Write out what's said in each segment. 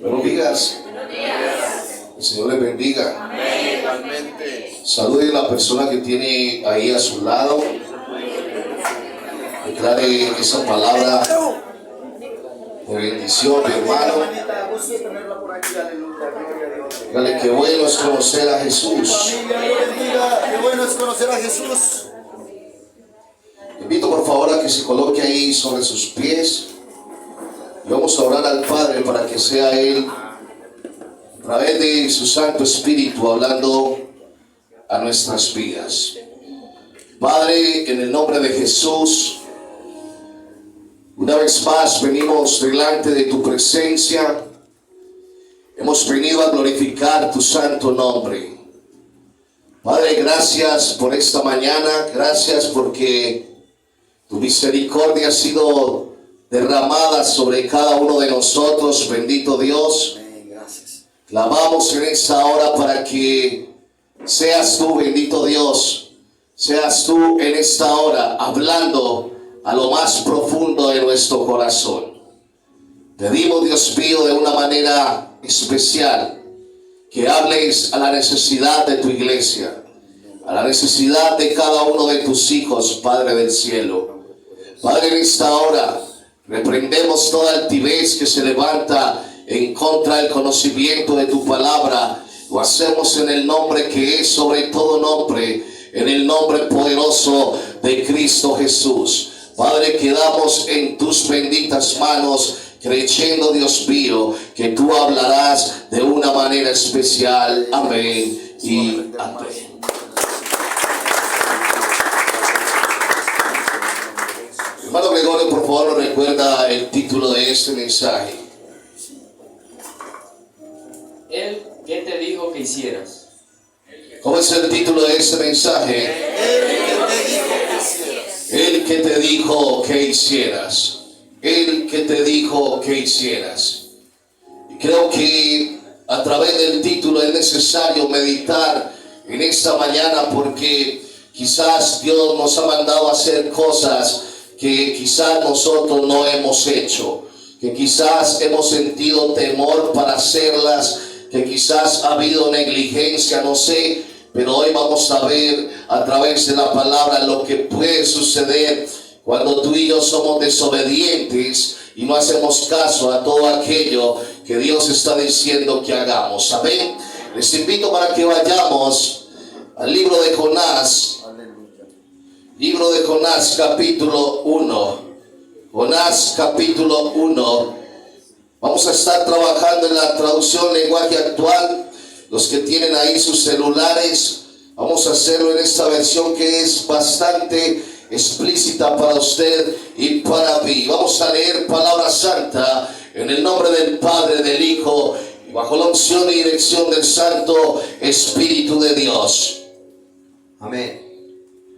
Buenos días. El Señor les bendiga. Salude a la persona que tiene ahí a su lado. Declare esa palabra de bendición, mi hermano. Dígale que bueno es conocer a Jesús. Qué bueno es conocer a Jesús. Invito por favor a que se coloque ahí sobre sus pies. Y vamos a orar al Padre para que sea Él, a través de su Santo Espíritu, hablando a nuestras vidas. Padre, en el nombre de Jesús, una vez más venimos delante de tu presencia. Hemos venido a glorificar tu santo nombre. Padre, gracias por esta mañana. Gracias porque tu misericordia ha sido derramada sobre cada uno de nosotros. Bendito Dios. Gracias. Clamamos en esta hora para que seas tú, bendito Dios, seas tú en esta hora hablando a lo más profundo de nuestro corazón. Pedimos, Dios mío, de una manera especial que hables a la necesidad de tu iglesia, a la necesidad de cada uno de tus hijos, Padre del cielo. Padre, en esta hora reprendemos toda altivez que se levanta en contra del conocimiento de tu palabra. Lo hacemos en el nombre que es sobre todo nombre, en el nombre poderoso de Cristo Jesús. Padre, quedamos en tus benditas manos, creyendo, Dios mío, que tú hablarás de una manera especial. Amén y amén. Hermano Gregorio, por favor, nos recuerda el título de este mensaje. Él, ¿qué te dijo que hicieras? ¿Cómo es el título de este mensaje? Él que te dijo que hicieras. Él que te dijo que hicieras. Y creo que a través del título es necesario meditar en esta mañana, porque quizás Dios nos ha mandado a hacer cosas que quizás nosotros no hemos hecho, que quizás hemos sentido temor para hacerlas, que quizás ha habido negligencia, no sé, pero hoy vamos a ver a través de la palabra lo que puede suceder cuando tú y yo somos desobedientes y no hacemos caso a todo aquello que Dios está diciendo que hagamos. Amén. Les invito para que vayamos al libro de Jonás. Libro de Jonás, capítulo 1. Jonás, capítulo 1. Vamos a estar trabajando en la traducción lenguaje actual. Los que tienen ahí sus celulares, vamos a hacerlo en esta versión que es bastante explícita para usted y para mí. Vamos a leer palabra santa en el nombre del Padre, del Hijo, y bajo la unción y dirección del Santo Espíritu de Dios. Amén.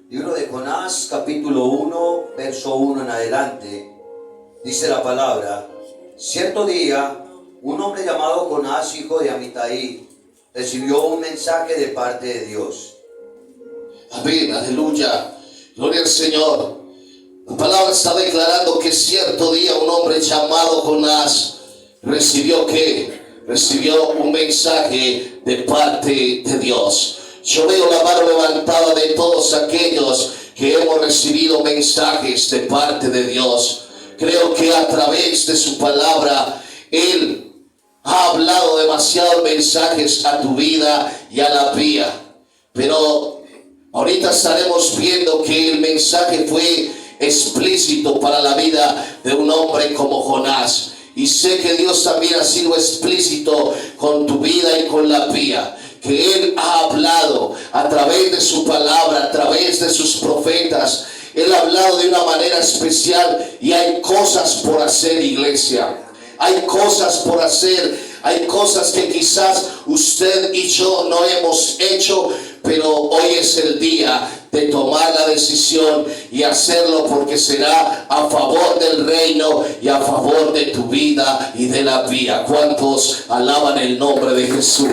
Libro de Jonás, capítulo 1, verso 1 en adelante. Dice la palabra: cierto día, un hombre llamado Jonás, hijo de Amitai, recibió un mensaje de parte de Dios. Amén, aleluya, gloria al Señor. La palabra está declarando que cierto día un hombre llamado Jonás recibió un mensaje de parte de Dios. Yo veo la mano levantada de todos aquellos que hemos recibido mensajes de parte de Dios. Creo que a través de su palabra Él ha hablado demasiados mensajes a tu vida y a la mía. Pero ahorita estaremos viendo que el mensaje fue explícito para la vida de un hombre como Jonás. Y sé que Dios también ha sido explícito con tu vida y con la mía. Que Él ha hablado a través de su palabra, a través de sus profetas. Él ha hablado de una manera especial y hay cosas por hacer, iglesia. Hay cosas por hacer. Hay cosas que quizás usted y yo no hemos hecho, pero hoy es el día de tomar la decisión y hacerlo, porque será a favor del reino y a favor de tu vida y de la mía. ¿Cuántos alaban el nombre de Jesús?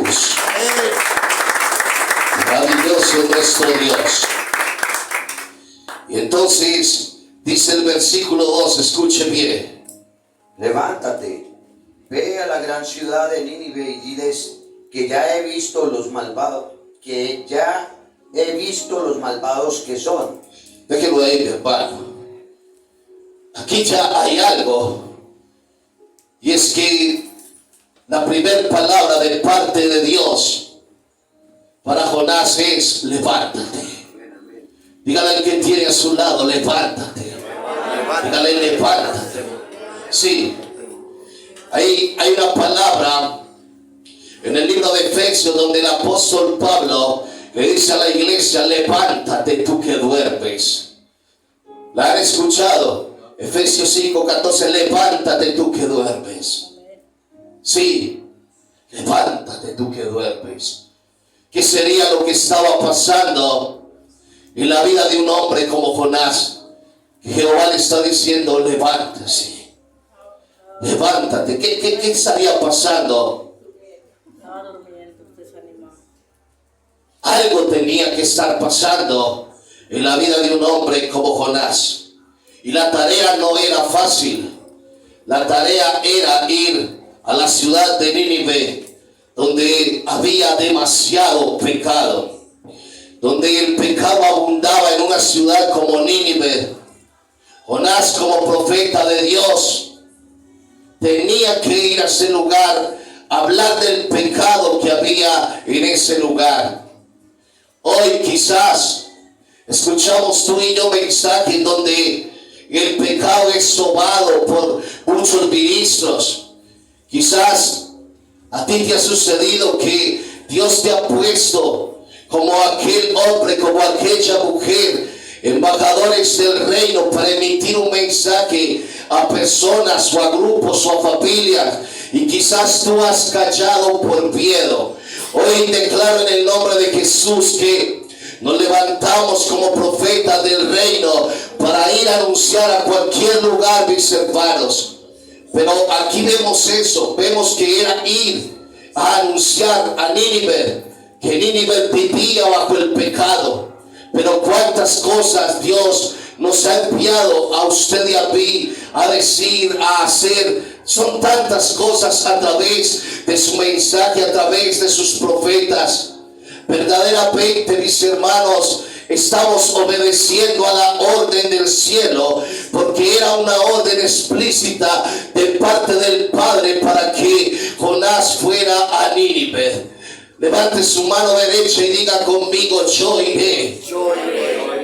Maravilloso es nuestro Dios. Y entonces dice el versículo 2, escuche bien: levántate, ve a la gran ciudad de Nínive y diles que ya he visto los malvados, que son. Déjenlo ahí, mi hermano. Aquí ya hay algo. Y es que la primera palabra de parte de Dios para Jonás es: levántate. Dígale al que tiene a su lado: levántate. Dígale: levántate. Sí. Hay una palabra en el libro de Efesios donde el apóstol Pablo le dice a la iglesia: levántate tú que duermes. ¿La han escuchado? Efesios 5:14, levántate tú que duermes. Sí, levántate tú que duermes. ¿Qué sería lo que estaba pasando en la vida de un hombre como Jonás? Jehová le está diciendo: levántese. Levántate. ¿Qué estaría pasando? Algo tenía que estar pasando en la vida de un hombre como Jonás. Y la tarea no era fácil. La tarea era ir a la ciudad de Nínive, donde había demasiado pecado, donde el pecado abundaba en una ciudad como Nínive. Jonás, como profeta de Dios, tenía que ir a ese lugar, hablar del pecado que había en ese lugar. Hoy quizás escuchamos tú y yo mensajes donde el pecado es sobado por muchos ministros. Quizás a ti te ha sucedido que Dios te ha puesto como aquel hombre, como aquella mujer, embajadores del reino, para emitir un mensaje a personas o a grupos o a familias, y quizás tú has callado por miedo. Hoy declaro en el nombre de Jesús que nos levantamos como profetas del reino para ir a anunciar a cualquier lugar, mis hermanos. Pero aquí vemos eso, vemos que era ir a anunciar a Nínive, que Nínive vivía bajo el pecado. Pero cuántas cosas Dios nos ha enviado a usted y a mí a decir, a hacer. Son tantas cosas a través de su mensaje, a través de sus profetas. Verdaderamente, mis hermanos, estamos obedeciendo a la orden del cielo, porque era una orden explícita de parte del Padre para que Jonás fuera a Nínive. Levante su mano derecha y diga conmigo: yo iré.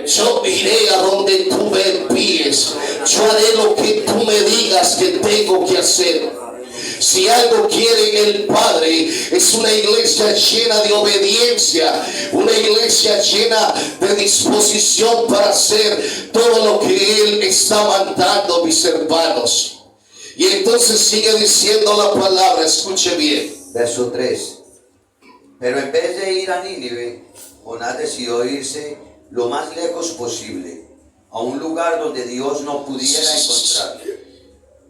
Yo iré a donde tú me envíes. Yo haré lo que tú me digas que tengo que hacer. Si algo quiere el Padre, es una iglesia llena de obediencia, una iglesia llena de disposición para hacer todo lo que Él está mandando, mis hermanos. Y entonces sigue diciendo la palabra, escuche bien. Verso 3. Pero en vez de ir a Nínive, Jonás decidió irse lo más lejos posible, a un lugar donde Dios no pudiera encontrarle.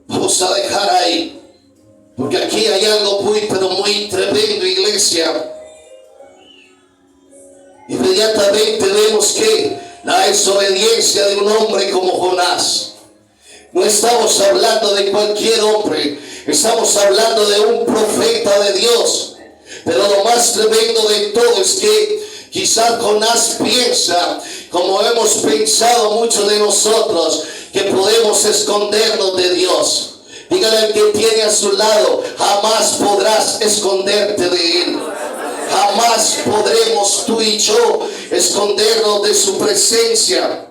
Vamos a dejar ahí, porque aquí hay algo muy, pero muy tremendo, iglesia. Inmediatamente vemos que la desobediencia de un hombre como Jonás. No estamos hablando de cualquier hombre, estamos hablando de un profeta de Dios. Pero lo más tremendo de todo es que quizás Jonás piensa, como hemos pensado muchos de nosotros, que podemos escondernos de Dios. Dígale al que tiene a su lado: jamás podrás esconderte de Él. Jamás podremos tú y yo escondernos de su presencia.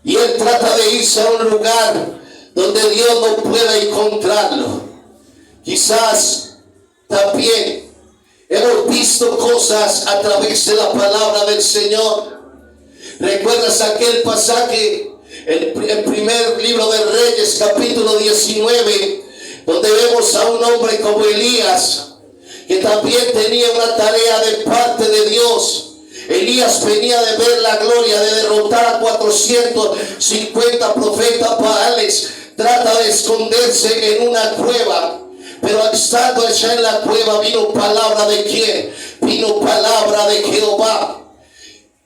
Y Él trata de irse a un lugar donde Dios no pueda encontrarlo. Quizás también hemos visto cosas a través de la palabra del Señor. ¿Recuerdas aquel pasaje, el primer libro de Reyes, capítulo 19, donde vemos a un hombre como Elías, que también tenía una tarea de parte de Dios? Elías venía de ver la gloria, de derrotar a 450 profetas baales. Trata de esconderse en una cueva. Pero estando allá en la cueva, vino palabra de ¿quién? Vino palabra de Jehová.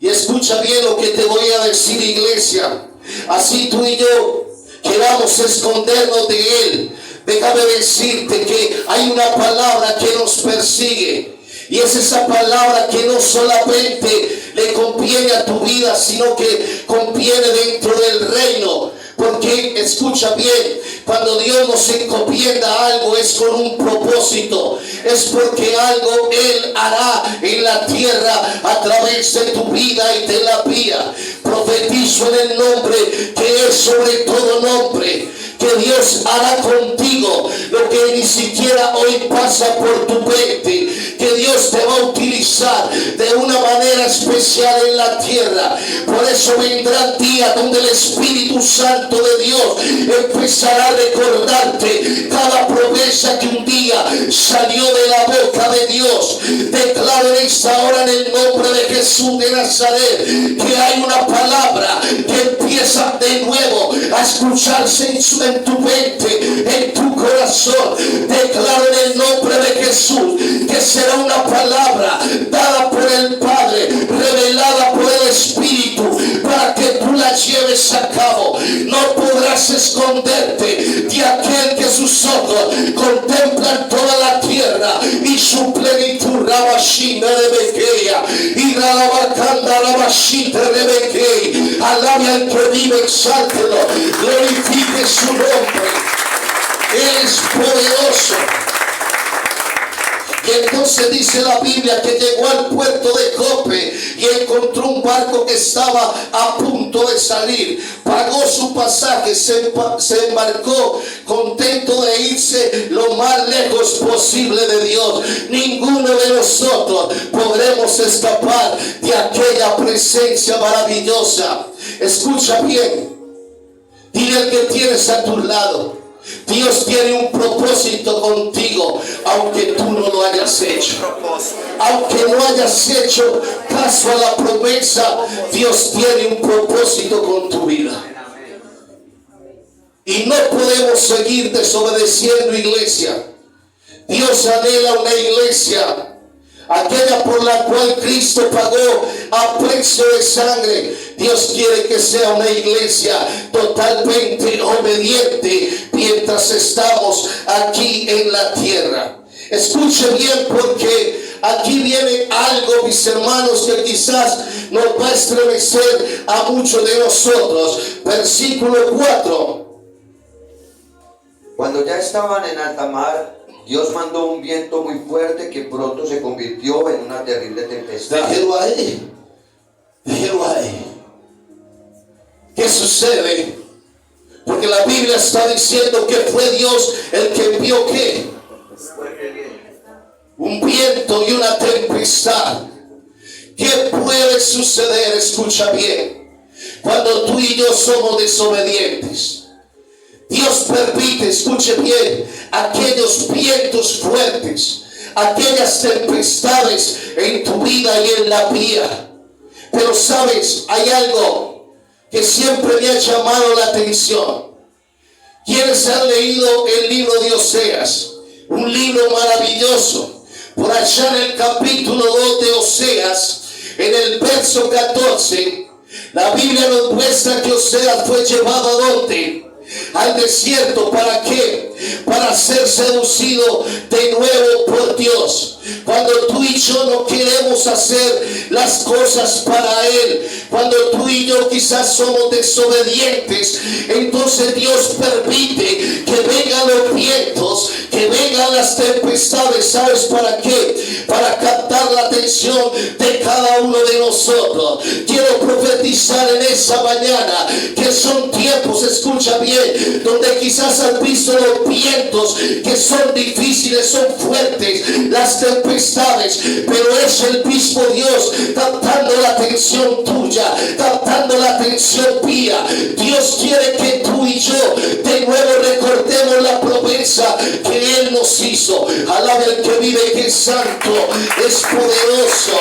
Y escucha bien lo que te voy a decir, iglesia. Así tú y yo queramos escondernos de Él, déjame decirte que hay una palabra que nos persigue. Y es esa palabra que no solamente le conviene a tu vida, sino que conviene dentro del reino. Porque, escucha bien, cuando Dios nos encomienda algo es con un propósito. Es porque algo Él hará en la tierra a través de tu vida y de la mía. Profetizo en el nombre que es sobre todo nombre, que Dios hará contigo lo que ni siquiera hoy pasa por tu mente, que Dios te va a utilizar de una manera especial en la tierra. Por eso vendrán días donde el Espíritu Santo de Dios empezará a recordarte cada promesa que un día salió de la boca de Dios. Declaro en esta hora en el nombre de Jesús de Nazaret que hay una palabra que empieza de nuevo a escucharse en tu mente, en tu corazón. Declaro en el nombre de Jesús que será una palabra dada por el Padre, revelada por el Espíritu, para que tú la lleves a cabo. No podrás esconderte de aquel que sus ojos contemplan toda la tierra y su plenitud. Rabashina de Bequeya y Rabacanda Rabashita de Bequey. Alabe al que vive, exáltelo, glorifique su nombre. Él es poderoso. Y entonces dice la Biblia que llegó al puerto de Jope y encontró un barco que estaba a punto de salir. Pagó su pasaje, se embarcó contento de irse lo más lejos posible de Dios. Ninguno de nosotros podremos escapar de aquella presencia maravillosa. Escucha bien, dile al que tienes a tu lado: Dios tiene un propósito contigo, aunque tú no lo hayas hecho. Aunque no hayas hecho caso a la promesa, Dios tiene un propósito con tu vida. Y no podemos seguir desobedeciendo, iglesia. Dios anhela una iglesia, aquella por la cual Cristo pagó a precio de sangre. Dios quiere que sea una iglesia totalmente obediente mientras estamos aquí en la tierra. Escuche bien, porque aquí viene algo, mis hermanos, que quizás nos va a estremecer a muchos de nosotros. Versículo 4. Cuando ya estaban en alta mar, Dios mandó un viento muy fuerte que pronto se convirtió en una terrible tempestad. Déjelo ahí. Déjelo ahí. ¿Qué sucede? Porque la Biblia está diciendo que fue Dios el que envió ¿qué? Un viento y una tempestad. ¿Qué puede suceder? Escucha bien. Cuando tú y yo somos desobedientes, Dios permite, escuche bien, aquellos vientos fuertes, aquellas tempestades en tu vida y en la mía. Pero sabes, hay algo que siempre me ha llamado la atención. ¿Quiénes han leído el libro de Oseas? Un libro maravilloso. Por allá en el capítulo 2 de Oseas, en el verso 14, la Biblia nos muestra que Oseas fue llevado ¿a dónde? Al desierto. ¿Para qué? Para ser seducido de nuevo por Dios. Cuando tú y yo no queremos hacer las cosas para Él, cuando tú y yo quizás somos desobedientes, entonces Dios permite que vengan los vientos, que vengan las tempestades. ¿Sabes para qué? Para captar la atención de cada uno de nosotros. Quiero profetizar en esa mañana que son tiempos, escucha bien, donde quizás has visto los vientos que son difíciles, son fuertes, las tempestades, pero es el mismo Dios captando la atención tuya, captando la atención mía. Dios quiere que tú y yo de nuevo recordemos la promesa que Él nos hizo. Alabe el que vive, que es santo, es poderoso.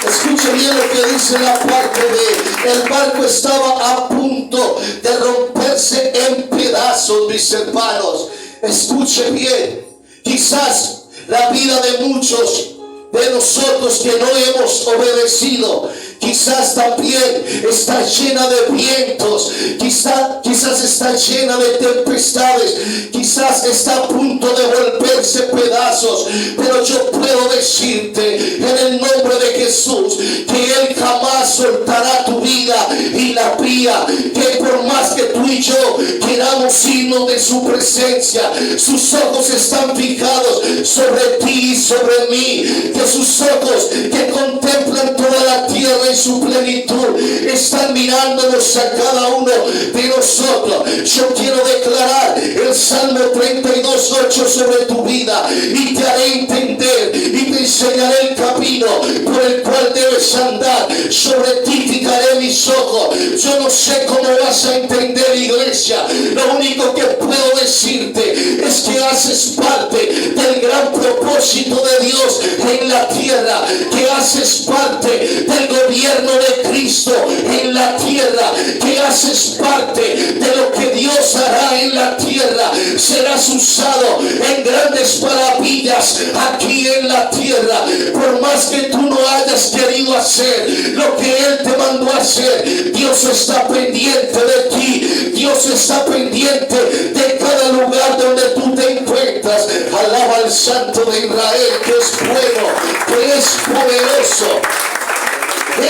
Escuche bien lo que dice la parte de: el barco estaba a punto de romperse en pedazos, mis hermanos. Escuche bien, quizás la vida de muchos de nosotros que no hemos obedecido, quizás también está llena de vientos, quizás está llena de tempestades, quizás quizás está a punto de volverse pedazos, pero yo puedo decirte en el nombre de Jesús que Él jamás soltará tu vida y la mía, que por más que tú y yo queramos irnos de su presencia, sus ojos están fijados sobre ti y sobre mí, que sus ojos que contemplan toda la tierra en su plenitud están mirándonos a cada uno de nosotros. Yo quiero declarar el Salmo 32:8 sobre tu vida y te haré entender y te enseñaré el camino por el cual debes andar. Sobre ti fijaré mis ojos. Yo no sé cómo vas a entender, iglesia. Lo único que puedo decirte es que haces parte del gran propósito de Dios en la tierra, que haces parte del gobierno de Cristo en la tierra, que haces parte de lo que Dios hará en la tierra. Serás usado en grandes maravillas aquí en la tierra. Por más que tú no hayas querido hacer lo que Él te mandó a hacer, Dios está pendiente de ti. Dios está pendiente de cada lugar donde tú te encuentras. Alaba al Santo de Israel, que es bueno, que es poderoso.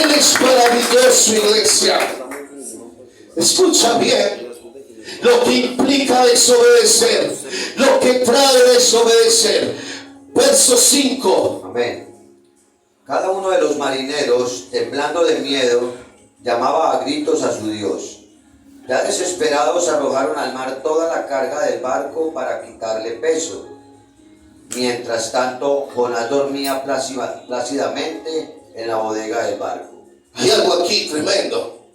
Él es maravilloso, iglesia. Escucha bien lo que implica desobedecer, lo que trae desobedecer. Verso 5. Amén. Cada uno de los marineros, temblando de miedo, llamaba a gritos a su Dios. Ya desesperados arrojaron al mar toda la carga del barco para quitarle peso. Mientras tanto, Jonás dormía plácidamente en la bodega del barco. Hay algo aquí tremendo,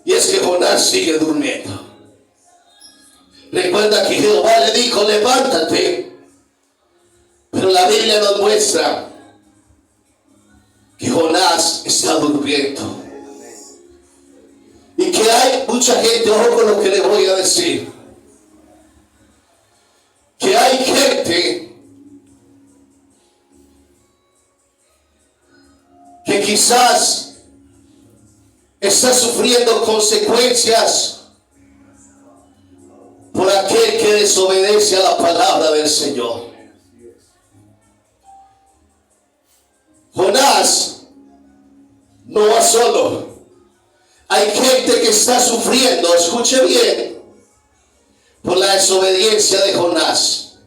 y es que Jonás sigue durmiendo. Recuerda que Jehová le dijo: levántate, pero la Biblia nos muestra que Jonás está durmiendo. Y que hay mucha gente, ojo con lo que le voy a decir, que hay gente que quizás está sufriendo consecuencias por aquel que desobedece a la palabra del Señor. Jonás no va solo. Hay gente que está sufriendo, escuche bien, por la desobediencia de Jonás.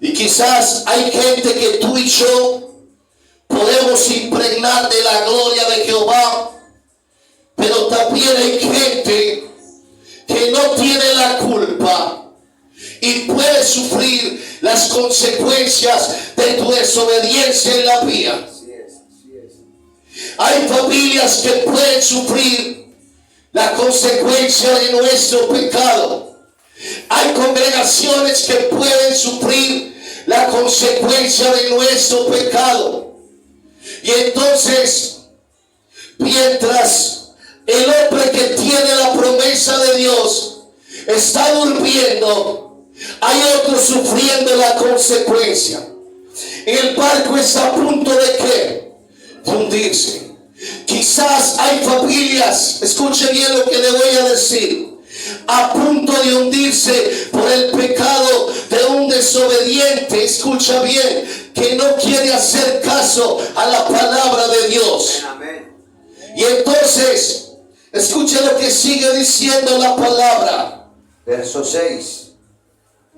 Y quizás hay gente que tú y yo podemos impregnar de la gloria de Jehová, pero también hay gente que no tiene la culpa y puede sufrir las consecuencias de tu desobediencia en la vía. Hay familias que pueden sufrir la consecuencia de nuestro pecado. Hay congregaciones que pueden sufrir la consecuencia de nuestro pecado. Y entonces, mientras el hombre que tiene la promesa de Dios está durmiendo, hay otros sufriendo la consecuencia. El barco está a punto de ¿qué? De hundirse. Quizás hay familias, escuche bien lo que le voy a decir, a punto de hundirse por el pecado de un desobediente, escucha bien, que no quiere hacer caso a la palabra de Dios. Amén. Y entonces, escuche lo que sigue diciendo la palabra. Verso 6.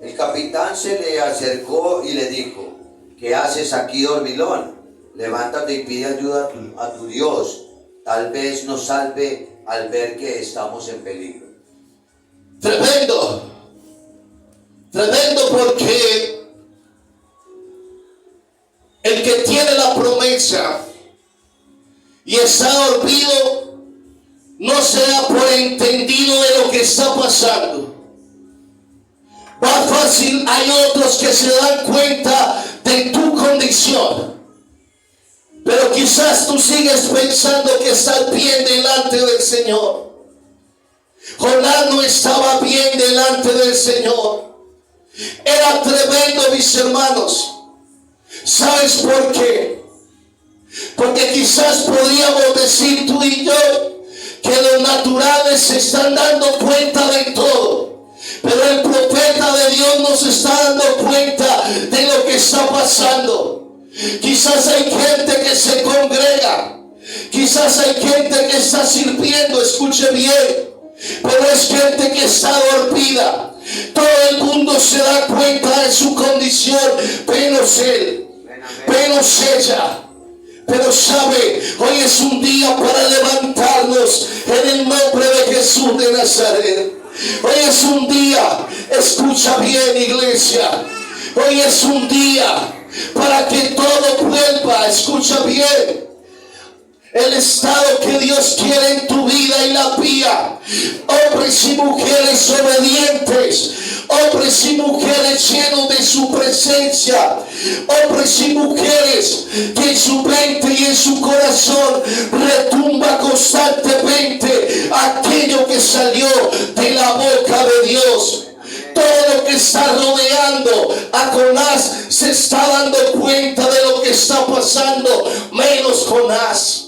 El capitán se le acercó y le dijo: ¿qué haces aquí, dormilón? Levántate y pide ayuda a tu Dios. Tal vez nos salve al ver que estamos en peligro. Tremendo. Tremendo, porque el que tiene la promesa y está dormido no se da por entendido de lo que está pasando. Más fácil, hay otros que se dan cuenta de tu condición, pero quizás tú sigues pensando que estás bien delante del Señor. Jonás no estaba bien delante del Señor. Era tremendo, mis hermanos. ¿Sabes por qué? Porque quizás podríamos decir tú y yo que los naturales se están dando cuenta de todo. que Dios nos está dando cuenta de lo que está pasando. Quizás hay gente que se congrega. Quizás hay gente que está sirviendo, escuche bien. Pero es gente que está dormida. Todo el mundo se da cuenta de su condición, menos él, menos ella. Pero sabe, hoy es un día para levantarnos en el nombre de Jesús de Nazaret. Hoy es un día, escucha bien, iglesia. Hoy es un día para que todo vuelva, escucha bien. El estado que Dios quiere en tu vida y la mía. Hombres y mujeres obedientes. Hombres y mujeres llenos de su presencia. Hombres y mujeres que en su mente y en su corazón retumba constantemente aquello que salió de la boca de Dios. Todo lo que está rodeando a Jonás se está dando cuenta de lo que está pasando, menos Jonás.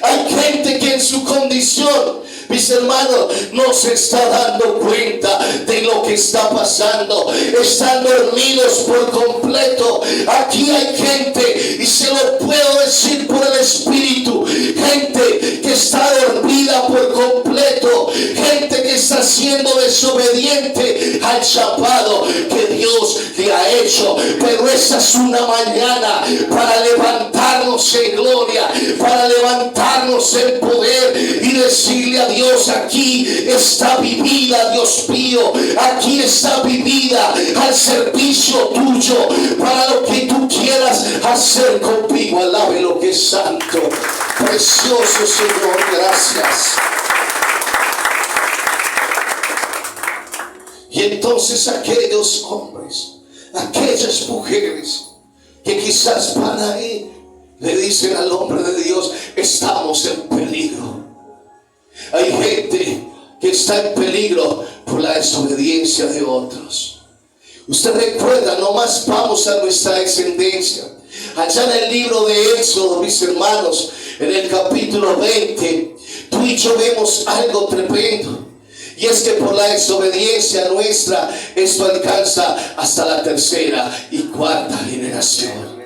Hay gente que en su condición, mis hermanos, no se está dando cuenta de lo que está pasando. Están dormidos por completo. Aquí hay gente, y se lo puedo decir por el Espíritu, gente que está dormida por completo. Gente que está siendo desobediente al llamado que Dios le ha hecho. Pero esa es una mañana para levantarnos en gloria, para levantarnos en poder y decirle a Dios: aquí está mi vida, Dios mío, aquí está mi vida al servicio tuyo, para lo que tú quieras hacer conmigo. Alabe lo que es santo, precioso Señor, gracias. Y entonces aquellos hombres, aquellas mujeres que quizás van ahí, le dicen al hombre de Dios: estamos en peligro. Hay gente que está en peligro por la desobediencia de otros. Usted recuerda, nomás vamos a nuestra descendencia. Allá en el libro de Éxodo, mis hermanos, en el capítulo 20, tú y yo vemos algo tremendo. Y es que por la desobediencia nuestra, esto alcanza hasta la tercera y cuarta generación.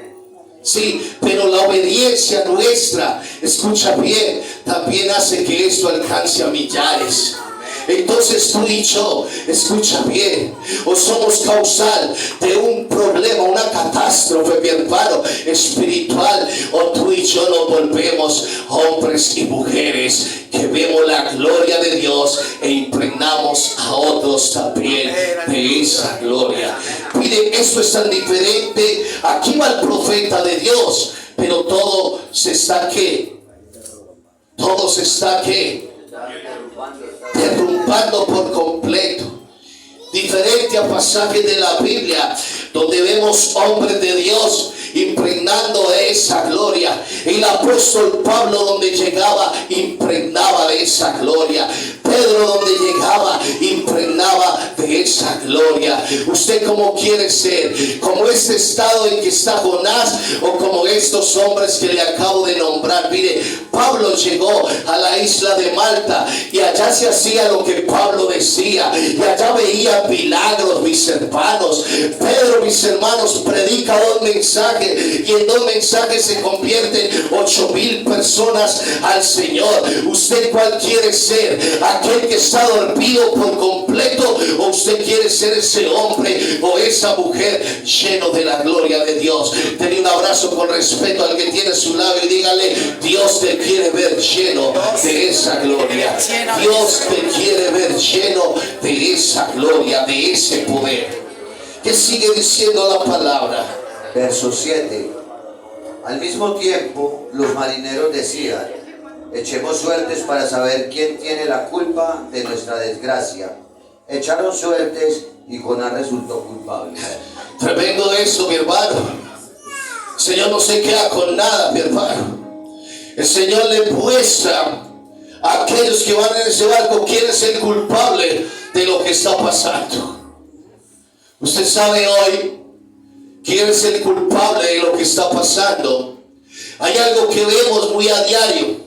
Sí, pero la obediencia nuestra, escucha bien, también hace que esto alcance a millares. Entonces tú y yo, escucha bien, o somos causal de un problema, una catástrofe, mi hermano, espiritual, o tú y yo nos volvemos hombres y mujeres que vemos la gloria de Dios e impregnamos a otros también de esa gloria. Mire, esto es tan diferente. Aquí va el profeta de Dios, pero todo se está ¿qué? Todo se está ¿qué? Derrumbando por completo. Diferente a pasajes de la Biblia donde vemos hombres de Dios impregnando de esa gloria. El apóstol Pablo, donde llegaba, impregnaba de esa gloria. Pedro, donde llegaba, impregnaba de esa gloria. ¿Usted cómo quiere ser? ¿Como este estado en que está Jonás, o como estos hombres que le acabo de nombrar? Mire, Pablo llegó a la isla de Malta y allá se hacía lo que Pablo decía, y allá veía milagros, mis hermanos. Pedro, mis hermanos, predica 2 mensajes, y en 2 mensajes se convierten 8,000 personas al Señor. ¿Usted cuál quiere ser? ¿Aquel que está dormido por completo, o usted quiere ser ese hombre o esa mujer lleno de la gloria de Dios? Denle un abrazo con respeto al que tiene a su lado y dígale: Dios te quiere ver lleno de esa gloria. Dios te quiere ver lleno de esa gloria, de ese poder. ¿Qué sigue diciendo la palabra? Verso 7. Al mismo tiempo, los marineros decían: echemos suertes para saber quién tiene la culpa de nuestra desgracia. Echaron suertes y Jonás resultó culpable. Tremendo eso, mi hermano. El Señor no se queda con nada, mi hermano. El Señor le muestra a aquellos que van en ese barco quién es el culpable de lo que está pasando. Usted sabe hoy quién es el culpable de lo que está pasando. Hay algo que vemos muy a diario.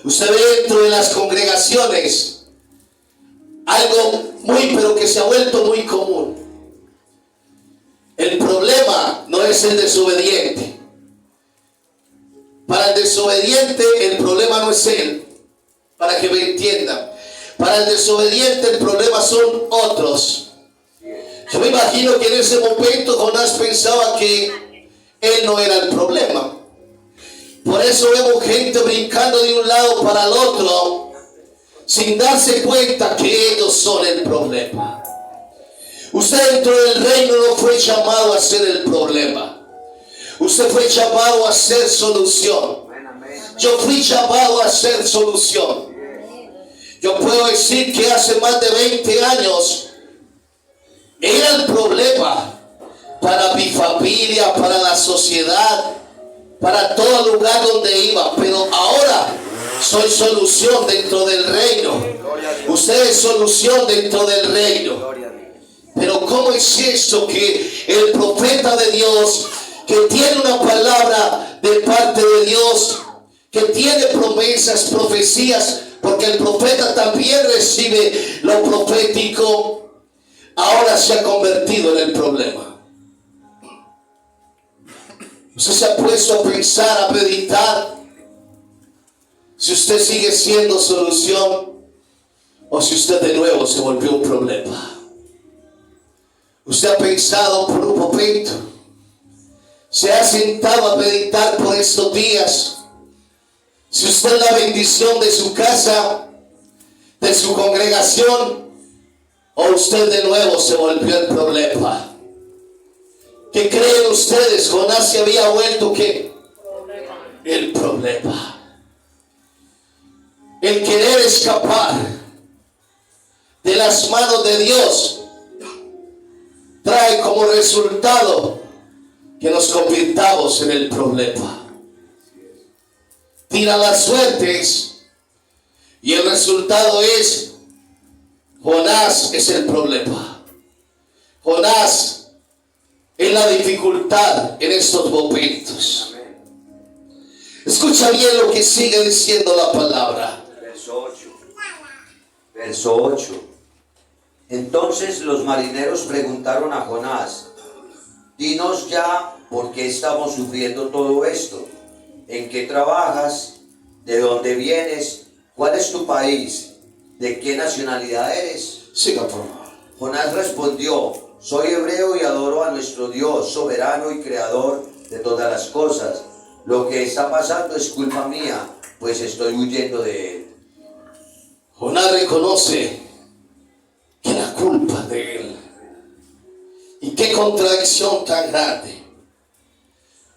Usted ve dentro de las congregaciones algo pero que se ha vuelto muy común. El problema no es el desobediente. Para el desobediente el problema no es él, para que me entiendan. Para el desobediente el problema son otros. Yo me imagino que en ese momento Jonás pensaba que él no era el problema. Por eso vemos gente brincando de un lado para el otro sin darse cuenta que ellos son el problema. Usted dentro del reino no fue llamado a ser el problema. Usted fue llamado a ser solución. Yo fui llamado a ser solución. Yo puedo decir que hace más de 20 años era el problema para mi familia, para la sociedad, para todo lugar donde iba. Pero ahora soy solución dentro del reino. Usted es solución dentro del reino. Pero ¿cómo es esto que el profeta de Dios, que tiene una palabra de parte de Dios, que tiene promesas, profecías, porque el profeta también recibe lo profético, ahora se ha convertido en el problema? Usted se ha puesto a pensar, a meditar, si usted sigue siendo solución o si usted de nuevo se volvió un problema. Usted ha pensado por un momento, se ha sentado a meditar por estos días, si usted es la bendición de su casa, de su congregación, o usted de nuevo se volvió el problema. ¿Qué creen ustedes? Jonás se había vuelto ¿qué? El problema. El querer escapar de las manos de Dios trae como resultado que nos convirtamos en el problema. Tira las suertes y el resultado es Jonás es el problema. Jonás es la dificultad en estos momentos. Escucha bien lo que sigue diciendo la palabra. Verso 8. Entonces los marineros preguntaron a Jonás: dinos ya por qué estamos sufriendo todo esto. ¿En qué trabajas? ¿De dónde vienes? ¿Cuál es tu país? ¿De qué nacionalidad eres? Siga, por favor. Jonás respondió: soy hebreo y adoro a nuestro Dios, soberano y creador de todas las cosas. Lo que está pasando es culpa mía, pues estoy huyendo de él. Jonás reconoce que la culpa de él. Y qué contradicción tan grande.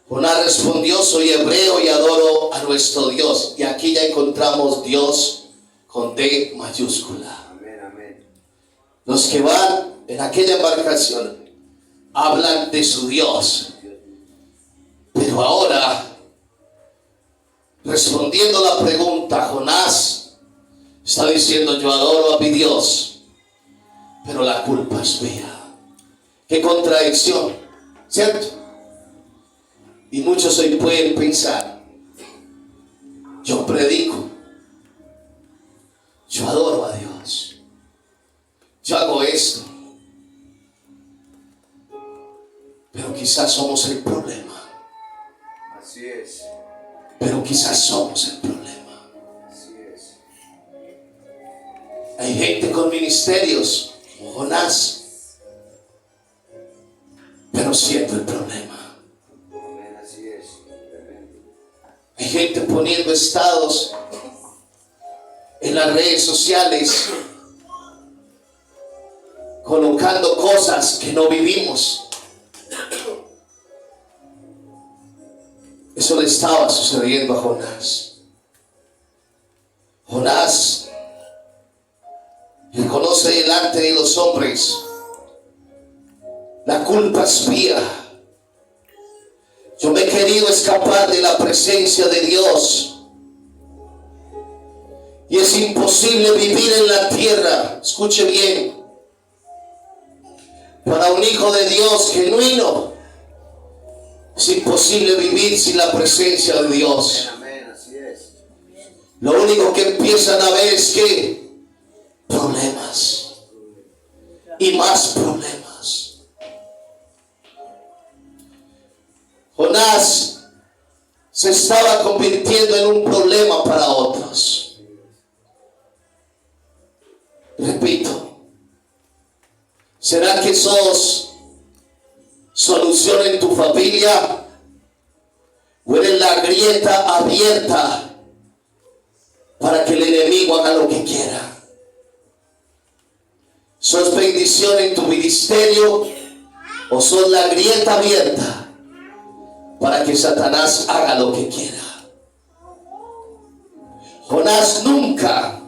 Jonás respondió: soy hebreo y adoro a nuestro Dios. Y aquí ya encontramos Dios con D mayúscula. Amén, amén. Los que van en aquella embarcación hablan de su Dios. Pero ahora, respondiendo la pregunta, Jonás está diciendo: yo adoro a mi Dios, pero la culpa es mía. Qué contradicción, ¿cierto? Y muchos hoy pueden pensar: yo predico, yo adoro a Dios, yo hago esto, pero quizás somos el problema. Así es. Pero quizás somos el problema. Así es. Hay gente con ministerios como Jonás, pero siendo el problema. Amén, así es. Hay gente poniendo estados en las redes sociales, colocando cosas que no vivimos. Eso le estaba sucediendo a Jonás. Jonás reconoce delante de los hombres: la culpa es mía. Yo me he querido escapar de la presencia de Dios. Y es imposible vivir en la tierra. Escuche bien. Para un hijo de Dios genuino, es imposible vivir sin la presencia de Dios. Amén, así es. Lo único que empiezan a ver es que problemas. y más problemas. Jonás se estaba convirtiendo en un problema para otros. Repito, ¿será que sos solución en tu familia o eres la grieta abierta para que el enemigo haga lo que quiera? ¿Sos bendición en tu ministerio o sos la grieta abierta para que Satanás haga lo que quiera? Jonás nunca,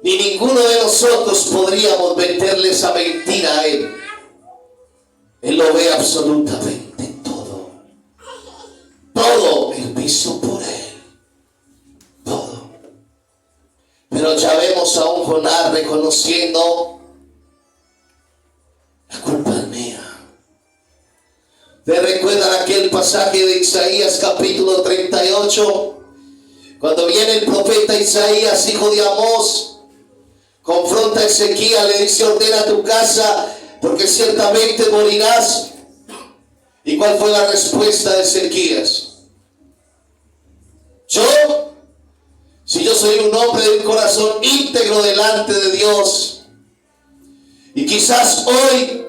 ni ninguno de nosotros podríamos meterle esa mentira a él. Él lo ve absolutamente todo. Todo él visto por él. Todo. Pero ya vemos a un Jonás reconociendo: la culpa es mía. ¿Te recuerdan aquel pasaje de Isaías capítulo 38? Cuando viene el profeta Isaías, hijo de Amós, confronta a Ezequiel, le dice: ordena tu casa, porque ciertamente morirás. ¿Y cuál fue la respuesta de Ezequías? Si yo soy un hombre de un corazón íntegro delante de Dios, y quizás hoy,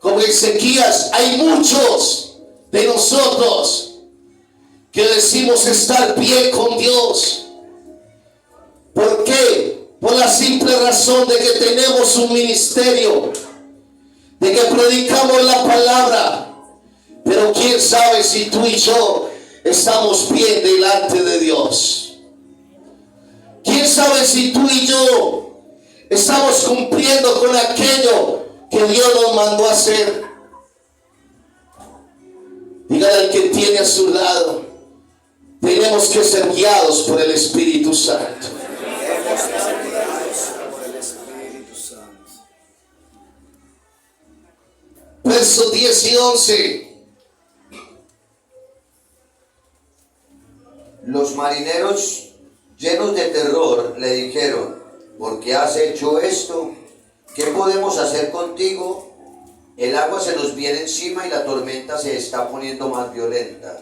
como Ezequías, hay muchos de nosotros que decimos estar bien con Dios. ¿Por qué? Por la simple razón de que tenemos un ministerio, de que predicamos la palabra, pero quién sabe si tú y yo estamos bien delante de Dios. ¿Quién sabe si tú y yo estamos cumpliendo con aquello que Dios nos mandó a hacer? Dígale al que tiene a su lado: tenemos que ser guiados por el Espíritu Santo. Versos 10 y 11. Los marineros, llenos de terror, le dijeron: ¿por qué has hecho esto? ¿Qué podemos hacer contigo? El agua se nos viene encima y la tormenta se está poniendo más violenta.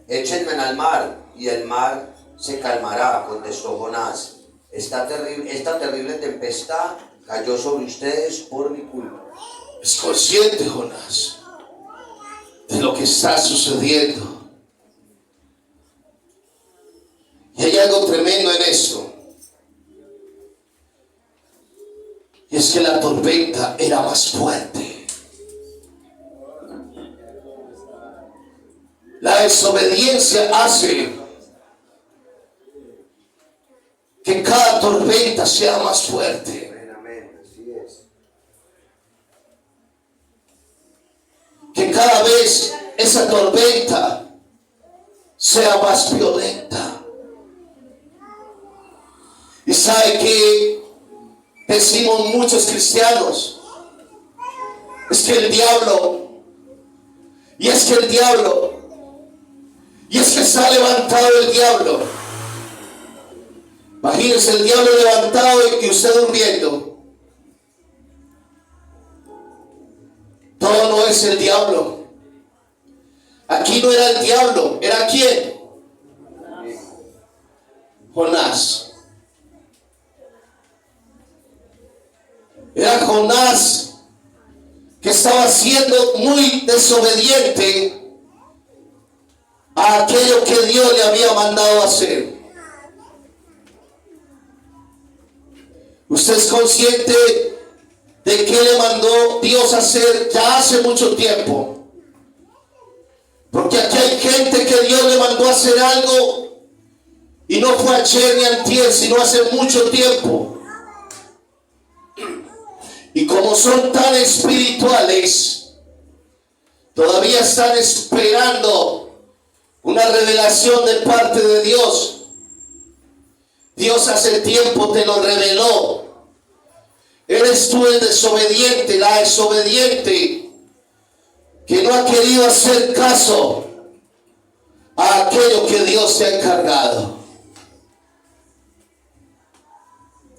Échenme al mar y el mar se calmará, contestó Jonás. Esta terrible tempestad cayó sobre ustedes por mi culpa. Es consciente Jonás de lo que está sucediendo. Y hay algo tremendo en esto. Y es que la tormenta era más fuerte. La desobediencia hace que cada tormenta sea más fuerte. Que cada vez esa tormenta sea más violenta. Y sabe que decimos muchos cristianos: es que el diablo, y es que el diablo, y es que está levantado el diablo. Imagínense el diablo levantado y usted durmiendo. Todo no es el diablo. Aquí no era el diablo, ¿era quién? Jonás. Era Jonás, que estaba siendo muy desobediente a aquello que Dios le había mandado hacer. ¿Usted es consciente de qué le mandó Dios a hacer ya hace mucho tiempo? Porque aquí hay gente que Dios le mandó a hacer algo y no fue ayer ni antier, sino hace mucho tiempo. Y como son tan espirituales, todavía están esperando una revelación de parte de Dios. Dios hace tiempo te lo reveló. Eres tú el desobediente, la desobediente, que no ha querido hacer caso a aquello que Dios te ha encargado.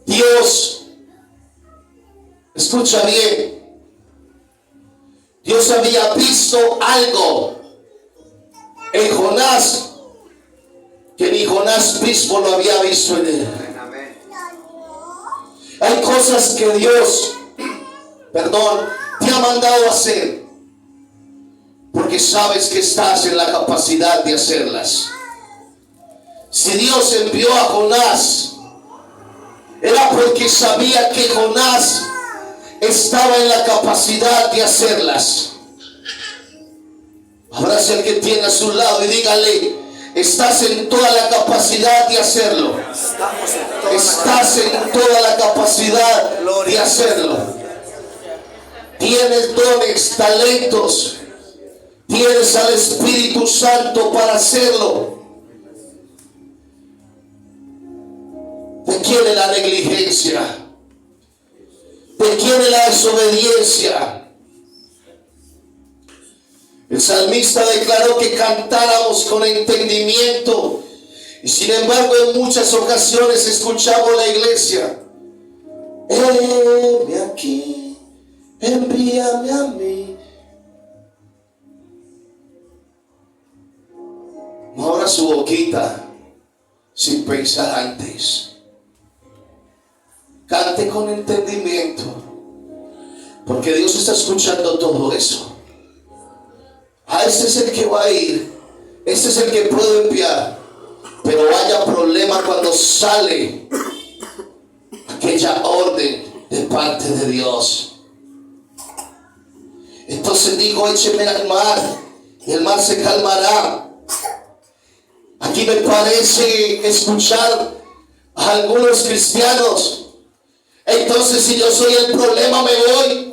Dios Escucha bien. Dios había visto algo en Jonás que ni Jonás mismo lo había visto en él. Hay cosas que Dios, te ha mandado a hacer porque sabes que estás en la capacidad de hacerlas. Si Dios envió a Jonás, era porque sabía que Jonás estaba en la capacidad de hacerlas. Abrace al que tiene a su lado y dígale: estás en toda la capacidad de hacerlo. Estás en toda la capacidad de hacerlo. Tienes dones, talentos. Tienes al Espíritu Santo para hacerlo. ¿De quién es la negligencia? ¿De quién es la desobediencia? El salmista declaró que cantáramos con entendimiento, y sin embargo en muchas ocasiones escuchamos la iglesia: heme aquí, envíame a mí. No abra su boquita sin pensar antes. Cante con entendimiento, porque Dios está escuchando todo eso. Este es el que va a ir, este es el que puedo enviar. Pero vaya problema cuando sale aquella orden de parte de Dios. Entonces dijo: écheme al mar y el mar se calmará. Aquí me parece escuchar a algunos cristianos: entonces si yo soy el problema me voy.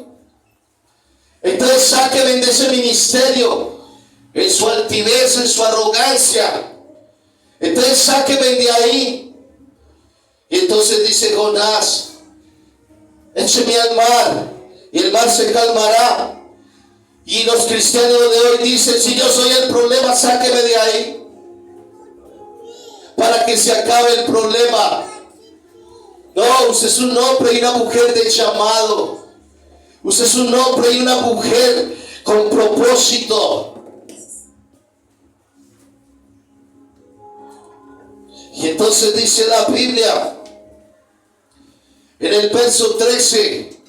Entonces sáquenme de ese ministerio, en su altivez, en su arrogancia. Entonces sáquenme de ahí. Y entonces dice Jonás: écheme al mar y el mar se calmará. Y los cristianos de hoy dicen: si yo soy el problema, sáquenme de ahí, para que se acabe el problema. No, usted es un hombre y una mujer de llamado. Usted es un hombre y una mujer con propósito. Y entonces dice la Biblia en el verso 13: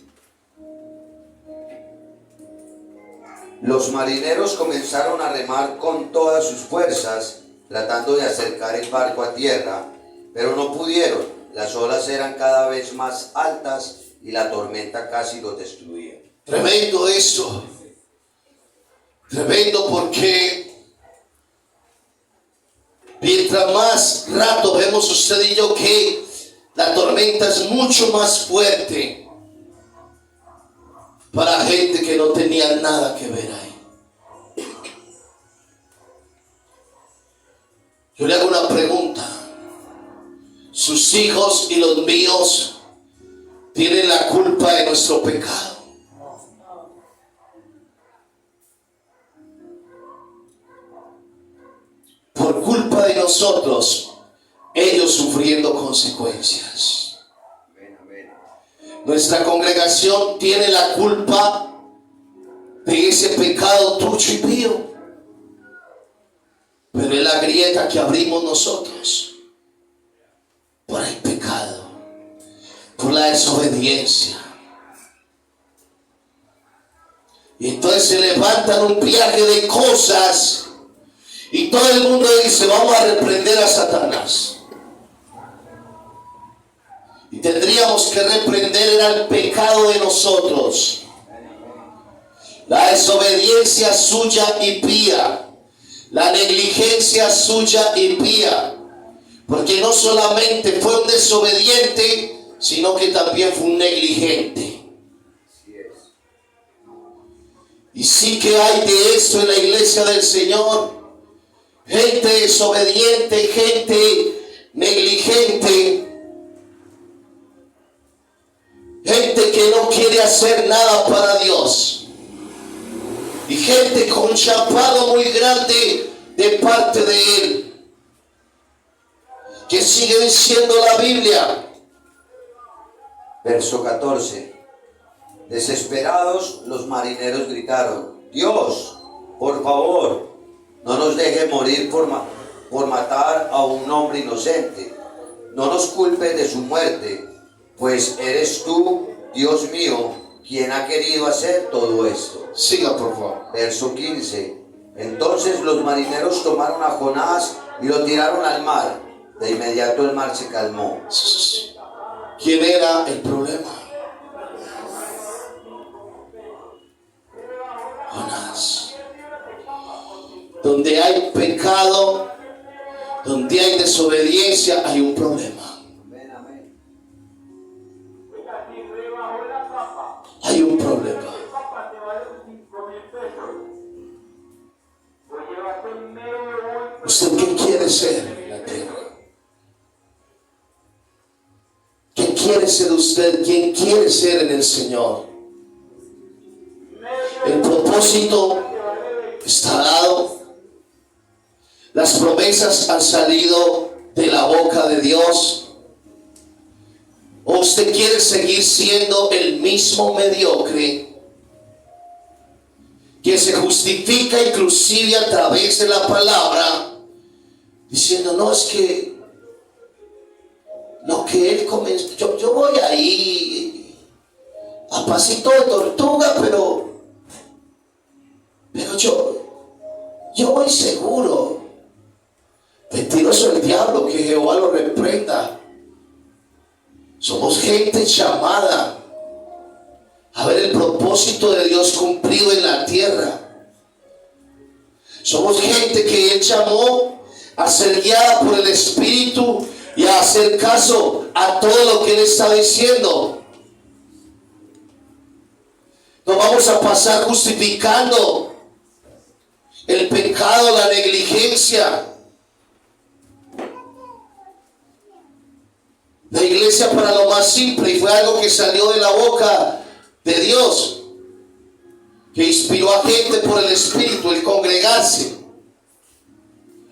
los marineros comenzaron a remar con todas sus fuerzas, tratando de acercar el barco a tierra, pero no pudieron. Las olas eran cada vez más altas y la tormenta casi los destruía. Tremendo esto. Tremendo, porque mientras más rato vemos usted y yo que la tormenta es mucho más fuerte para gente que no tenía nada que ver ahí. Yo le hago una pregunta: ¿sus hijos y los míos tienen la culpa de nuestro pecado? Por culpa de nosotros, ellos sufriendo consecuencias. Nuestra congregación tiene la culpa de ese pecado tuyo y mío, pero es la grieta que abrimos nosotros por el pecado, por la desobediencia. Y entonces se levantan un viaje de cosas y todo el mundo dice: vamos a reprender a Satanás. Y tendríamos que reprender el pecado de nosotros, la desobediencia suya impía, la negligencia suya impía. Porque no solamente fue un desobediente, sino que también fue un negligente. Y sí que hay de esto en la iglesia del Señor. Gente desobediente, gente negligente, gente que no quiere hacer nada para Dios, y gente con chapado muy grande de parte de Él, que sigue diciendo la Biblia. Verso 14: Desesperados, los marineros gritaron: Dios, por favor, no nos deje morir por matar a un hombre inocente. No nos culpes de su muerte, pues eres tú, Dios mío, quien ha querido hacer todo esto. Siga, por favor. Verso 15. Entonces los marineros tomaron a Jonás y lo tiraron al mar. De inmediato el mar se calmó. ¿Quién era el problema? Jonás. Donde hay pecado, donde hay desobediencia, hay un problema. Amén, amén. Hay un problema. ¿Usted qué quiere ser en la tierra? ¿Qué quiere ser usted? ¿Quién quiere ser en el Señor? El propósito está dado. Las promesas han salido de la boca de Dios. ¿O usted quiere seguir siendo el mismo mediocre que se justifica inclusive a través de la palabra, diciendo, no, es que lo que él comenzó, yo voy ahí a pasito de tortuga, pero yo voy seguro? Mentiroso el diablo, que Jehová lo reprenda. Somos gente llamada a ver el propósito de Dios cumplido en la tierra. Somos gente que Él llamó a ser guiada por el Espíritu y a hacer caso a todo lo que Él está diciendo. No vamos a pasar justificando el pecado, la negligencia. La iglesia para lo más simple, y fue algo que salió de la boca de Dios, que inspiró a gente por el Espíritu, el congregarse.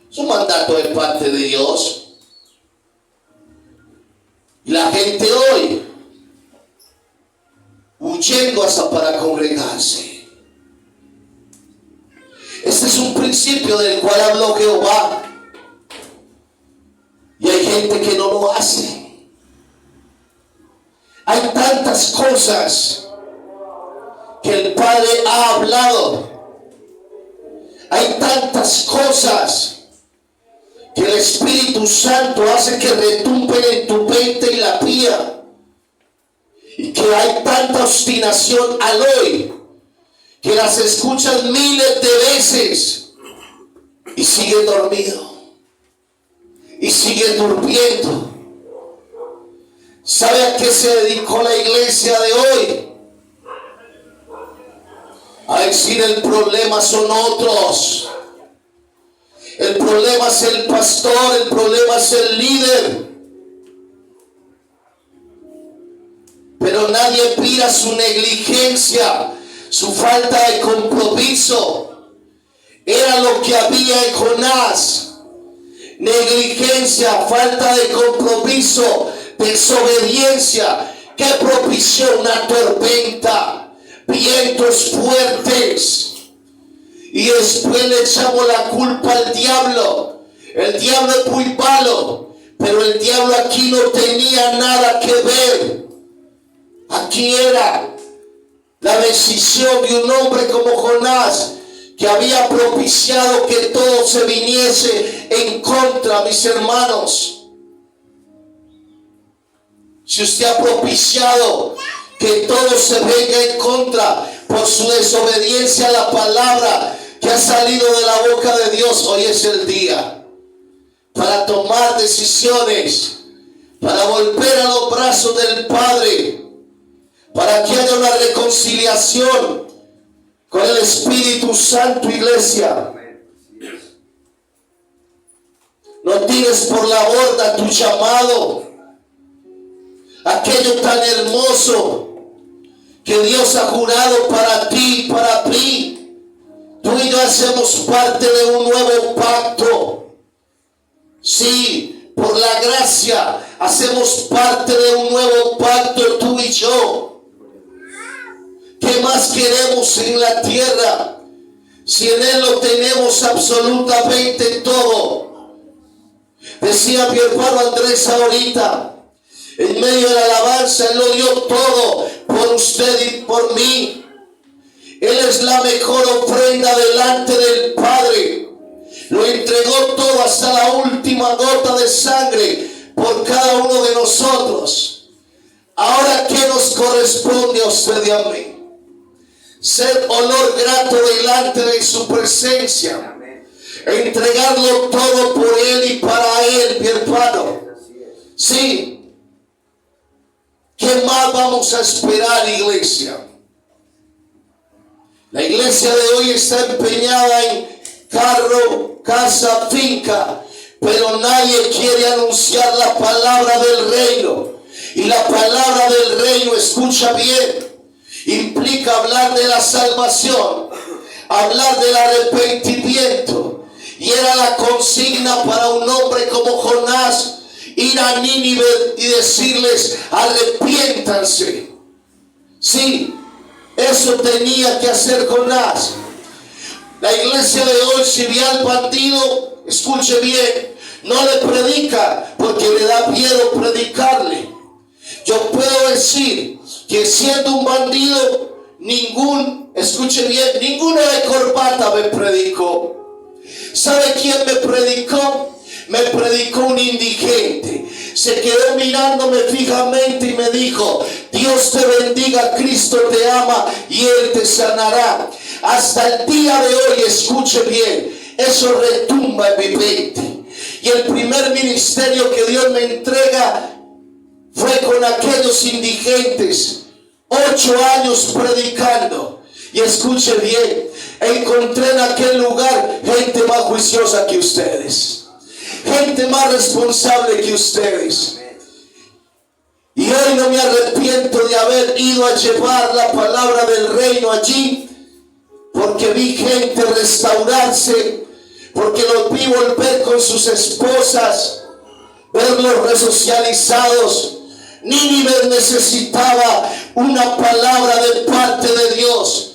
Es un mandato de parte de Dios. Y la gente hoy huyendo hasta para congregarse. Este es un principio del cual habló Jehová. Y hay gente que no lo hace. Hay tantas cosas que el Padre ha hablado. Hay tantas cosas que el Espíritu Santo hace que retumben en tu mente y la pía. Y que hay tanta obstinación al hoy que las escuchas miles de veces y sigues dormido y sigues durmiendo. ¿Sabe a qué se dedicó la iglesia de hoy? A decir el problema son otros. El problema es el pastor, el problema es el líder. Pero nadie pida su negligencia, su falta de compromiso. Era lo que había en Jonás. Negligencia, falta de compromiso, desobediencia, que propició una tormenta, vientos fuertes. Y después le echamos la culpa al diablo. El diablo es muy malo, pero el diablo aquí no tenía nada que ver. Aquí era la decisión de un hombre como Jonás, que había propiciado que todo se viniese en contra, mis hermanos. Si usted ha propiciado que todo se venga en contra por su desobediencia a la palabra que ha salido de la boca de Dios, hoy es el día para tomar decisiones, para volver a los brazos del Padre, para que haya una reconciliación con el Espíritu Santo, iglesia. No tires por la borda tu llamado, aquello tan hermoso que Dios ha jurado para ti y para mí. Tú y yo hacemos parte de un nuevo pacto. Sí, por la gracia hacemos parte de un nuevo pacto, tú y yo. más queremos en la tierra si en Él lo tenemos absolutamente todo? Decía mi hermano Andrés ahorita, en medio de la alabanza, Él lo dio todo por usted y por mí. Él es la mejor ofrenda delante del Padre. Lo entregó todo hasta la última gota de sangre por cada uno de nosotros. Ahora, ¿qué nos corresponde a usted y a mí? Ser olor grato delante de su presencia. Entregarlo todo por Él y para Él, mi hermano. Sí. ¿Qué más vamos a esperar, iglesia? La iglesia de hoy está empeñada en carro, casa, finca, pero nadie quiere anunciar la palabra del reino. Y la palabra del reino, escucha bien, implica hablar de la salvación, hablar del arrepentimiento. Y era la consigna para un hombre como Jonás, ir a Nínive y decirles: arrepiéntanse. Sí, eso tenía que hacer Jonás. La iglesia de hoy, si ve al bandido, escuche bien, no le predica porque le da miedo predicarle. Yo puedo decir que siendo un bandido, escuche bien, ninguno de corbata me predicó. ¿Sabe quién me predicó? Me predicó un indigente. Se quedó mirándome fijamente y me dijo: Dios te bendiga, Cristo te ama y Él te sanará. Hasta el día de hoy, escuche bien, eso retumba en mi mente. Y el primer ministerio que Dios me entrega fue con aquellos indigentes. 8 años predicando. Y escuche bien, encontré en aquel lugar gente más juiciosa que ustedes, gente más responsable que ustedes. Y hoy no me arrepiento de haber ido a llevar la palabra del reino allí, porque vi gente restaurarse, porque los vi volver con sus esposas, verlos resocializados. Nínive necesitaba una palabra de parte de Dios.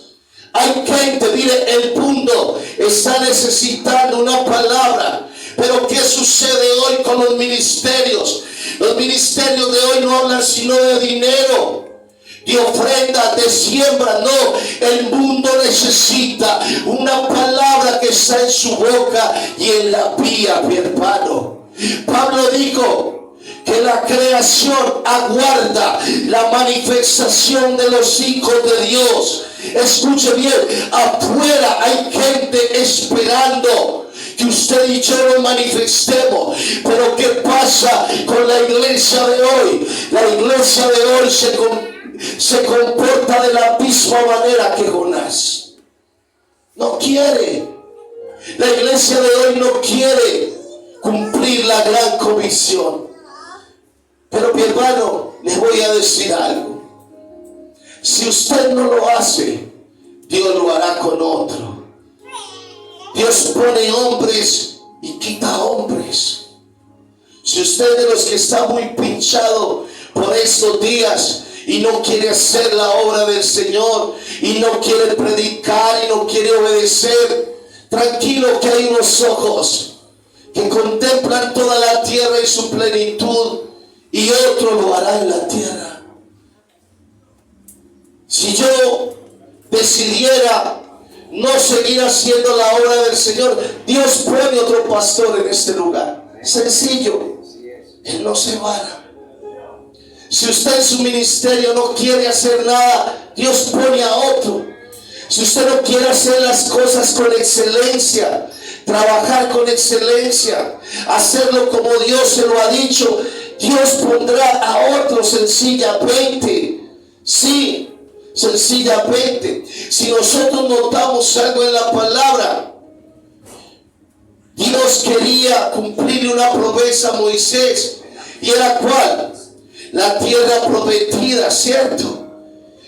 Hay gente, mire, el mundo está necesitando una palabra. Pero ¿qué sucede hoy con los ministerios? Los ministerios de hoy no hablan sino de dinero, de ofrenda, de siembra. No, el mundo necesita una palabra que está en su boca y en la vía, mi hermano. Pablo dijo que la creación aguarda la manifestación de los hijos de Dios. Escuche bien, afuera hay gente esperando que usted y yo nos manifestemos. Pero ¿qué pasa con la iglesia de hoy? La iglesia de hoy se comporta de la misma manera que Jonás. No quiere. La iglesia de hoy no quiere cumplir la gran comisión. Pero mi hermano, les voy a decir algo. Si usted no lo hace, Dios lo hará con otro. Dios pone hombres y quita hombres. Si usted es de los que está muy pinchado por estos días y no quiere hacer la obra del Señor, y no quiere predicar y no quiere obedecer, tranquilo, que hay unos ojos que contemplan toda la tierra y su plenitud, y otro lo hará en la tierra. Si yo decidiera no seguir haciendo la obra del Señor, Dios pone otro pastor en este lugar. Sencillo. Él no se va. Si usted en su ministerio no quiere hacer nada, Dios pone a otro. Si usted no quiere hacer las cosas con excelencia, trabajar con excelencia, hacerlo como Dios se lo ha dicho, Dios pondrá a otro sencillamente. Sí, sencillamente. Si nosotros notamos algo en la palabra, Dios quería cumplirle una promesa a Moisés. ¿Y era cuál? La tierra prometida, ¿cierto?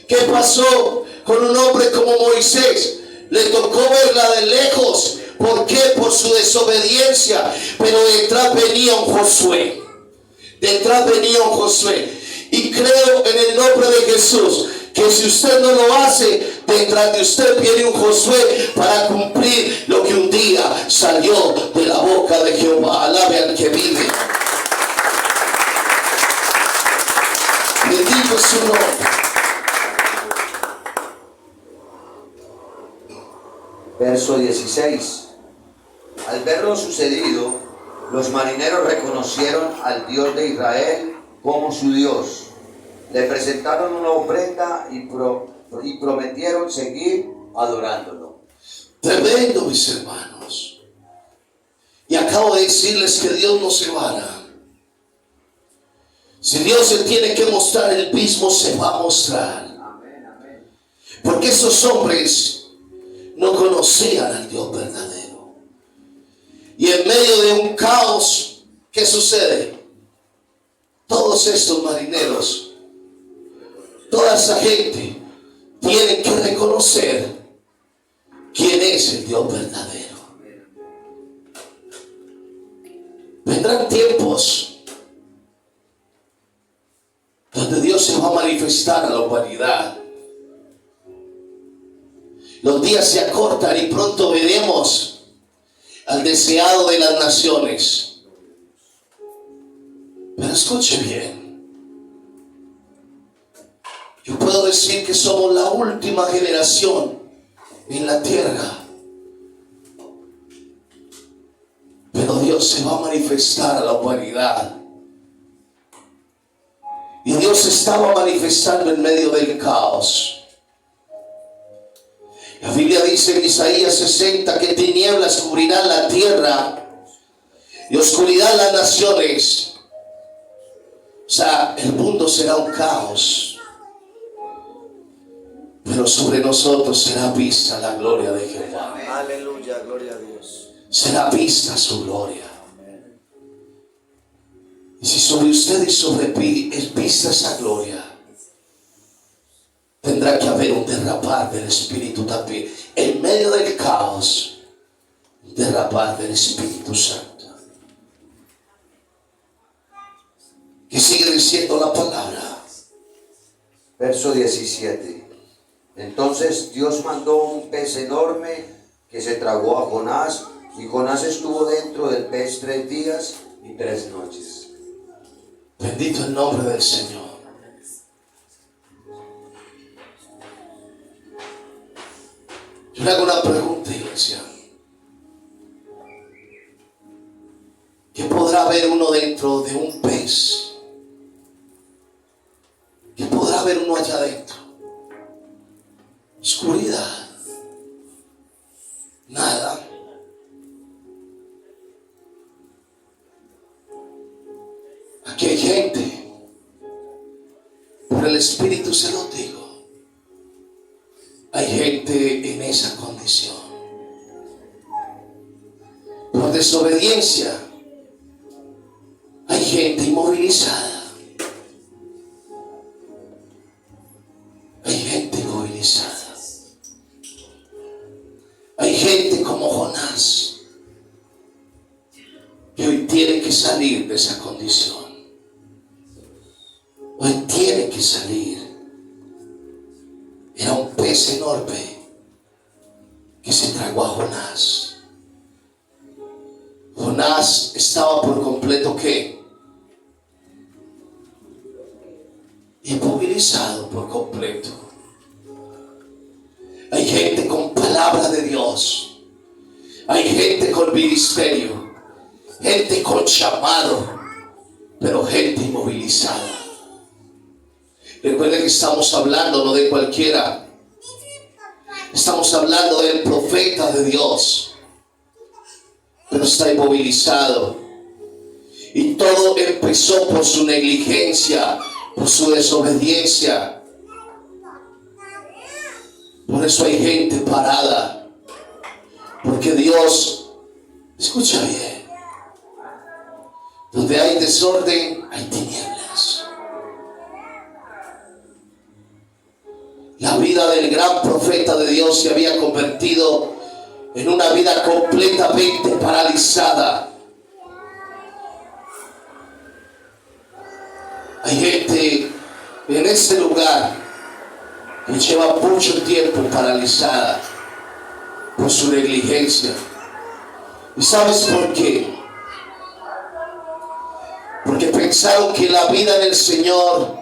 ¿Qué pasó con un hombre como Moisés? Le tocó verla de lejos. ¿Por qué? Por su desobediencia. Pero detrás venía un Josué. Detrás venía un Josué. Y creo en el nombre de Jesús que si usted no lo hace, detrás de usted viene un Josué para cumplir lo que un día salió de la boca de Jehová. Alabe al que vive. Bendito es su nombre. Verso 16. Al ver lo sucedido, los marineros reconocieron al Dios de Israel como su Dios. Le presentaron una ofrenda y prometieron seguir adorándolo. Tremendo, mis hermanos. Y acabo de decirles que Dios no se va. Si Dios se tiene que mostrar, Él mismo se va a mostrar. Porque esos hombres no conocían al Dios verdadero. Y en medio de un caos, ¿qué sucede? Todos estos marineros, toda esa gente, tienen que reconocer quién es el Dios verdadero. Vendrán tiempos donde Dios se va a manifestar a la humanidad. Los días se acortan y pronto veremos al deseado de las naciones. Pero escuche bien. Yo puedo decir que somos la última generación en la tierra. Pero Dios se va a manifestar a la humanidad. Y Dios se estaba manifestando en medio del caos. La Biblia dice en Isaías 60 que tinieblas cubrirán la tierra y oscuridad las naciones. O sea, el mundo será un caos, pero sobre nosotros será vista la gloria de Jehová. Aleluya, gloria a Dios. Será vista su gloria. Y si sobre usted y sobre mí es vista esa gloria, tendrá que haber un derrapar del Espíritu también. En medio del caos, un derrapar del Espíritu Santo. ¿Qué sigue diciendo la palabra? Verso 17. Entonces Dios mandó un pez enorme que se tragó a Jonás, y Jonás estuvo dentro del pez 3 días y 3 noches. Bendito el nombre del Señor. Yo le hago una pregunta, iglesia. ¿Qué podrá haber uno dentro de un pez? ¿Qué podrá haber uno allá adentro? Oscuridad. Nada. Aquí hay gente, por el Espíritu se lo digo. Hay gente en esa condición. Por desobediencia, hay gente inmovilizada. Hay gente inmovilizada. Hay gente como Jonás, que hoy tiene que salir de esa condición. Hoy tiene que salir. Era un pez enorme que se tragó a Jonás. Jonás estaba por completo ¿qué? Inmovilizado por completo. Hay gente con palabra de Dios. Hay gente con ministerio. Gente con llamado. Pero gente inmovilizada. Recuerden que estamos hablando no de cualquiera. Estamos hablando del profeta de Dios. Pero está inmovilizado. Y todo empezó por su negligencia, por su desobediencia. Por eso hay gente parada. Porque Dios, escucha bien, donde hay desorden, hay tinieblas. La vida del gran profeta de Dios se había convertido en una vida completamente paralizada. Hay gente en este lugar que lleva mucho tiempo paralizada por su negligencia. ¿Y sabes por qué? Porque pensaron que la vida en el Señor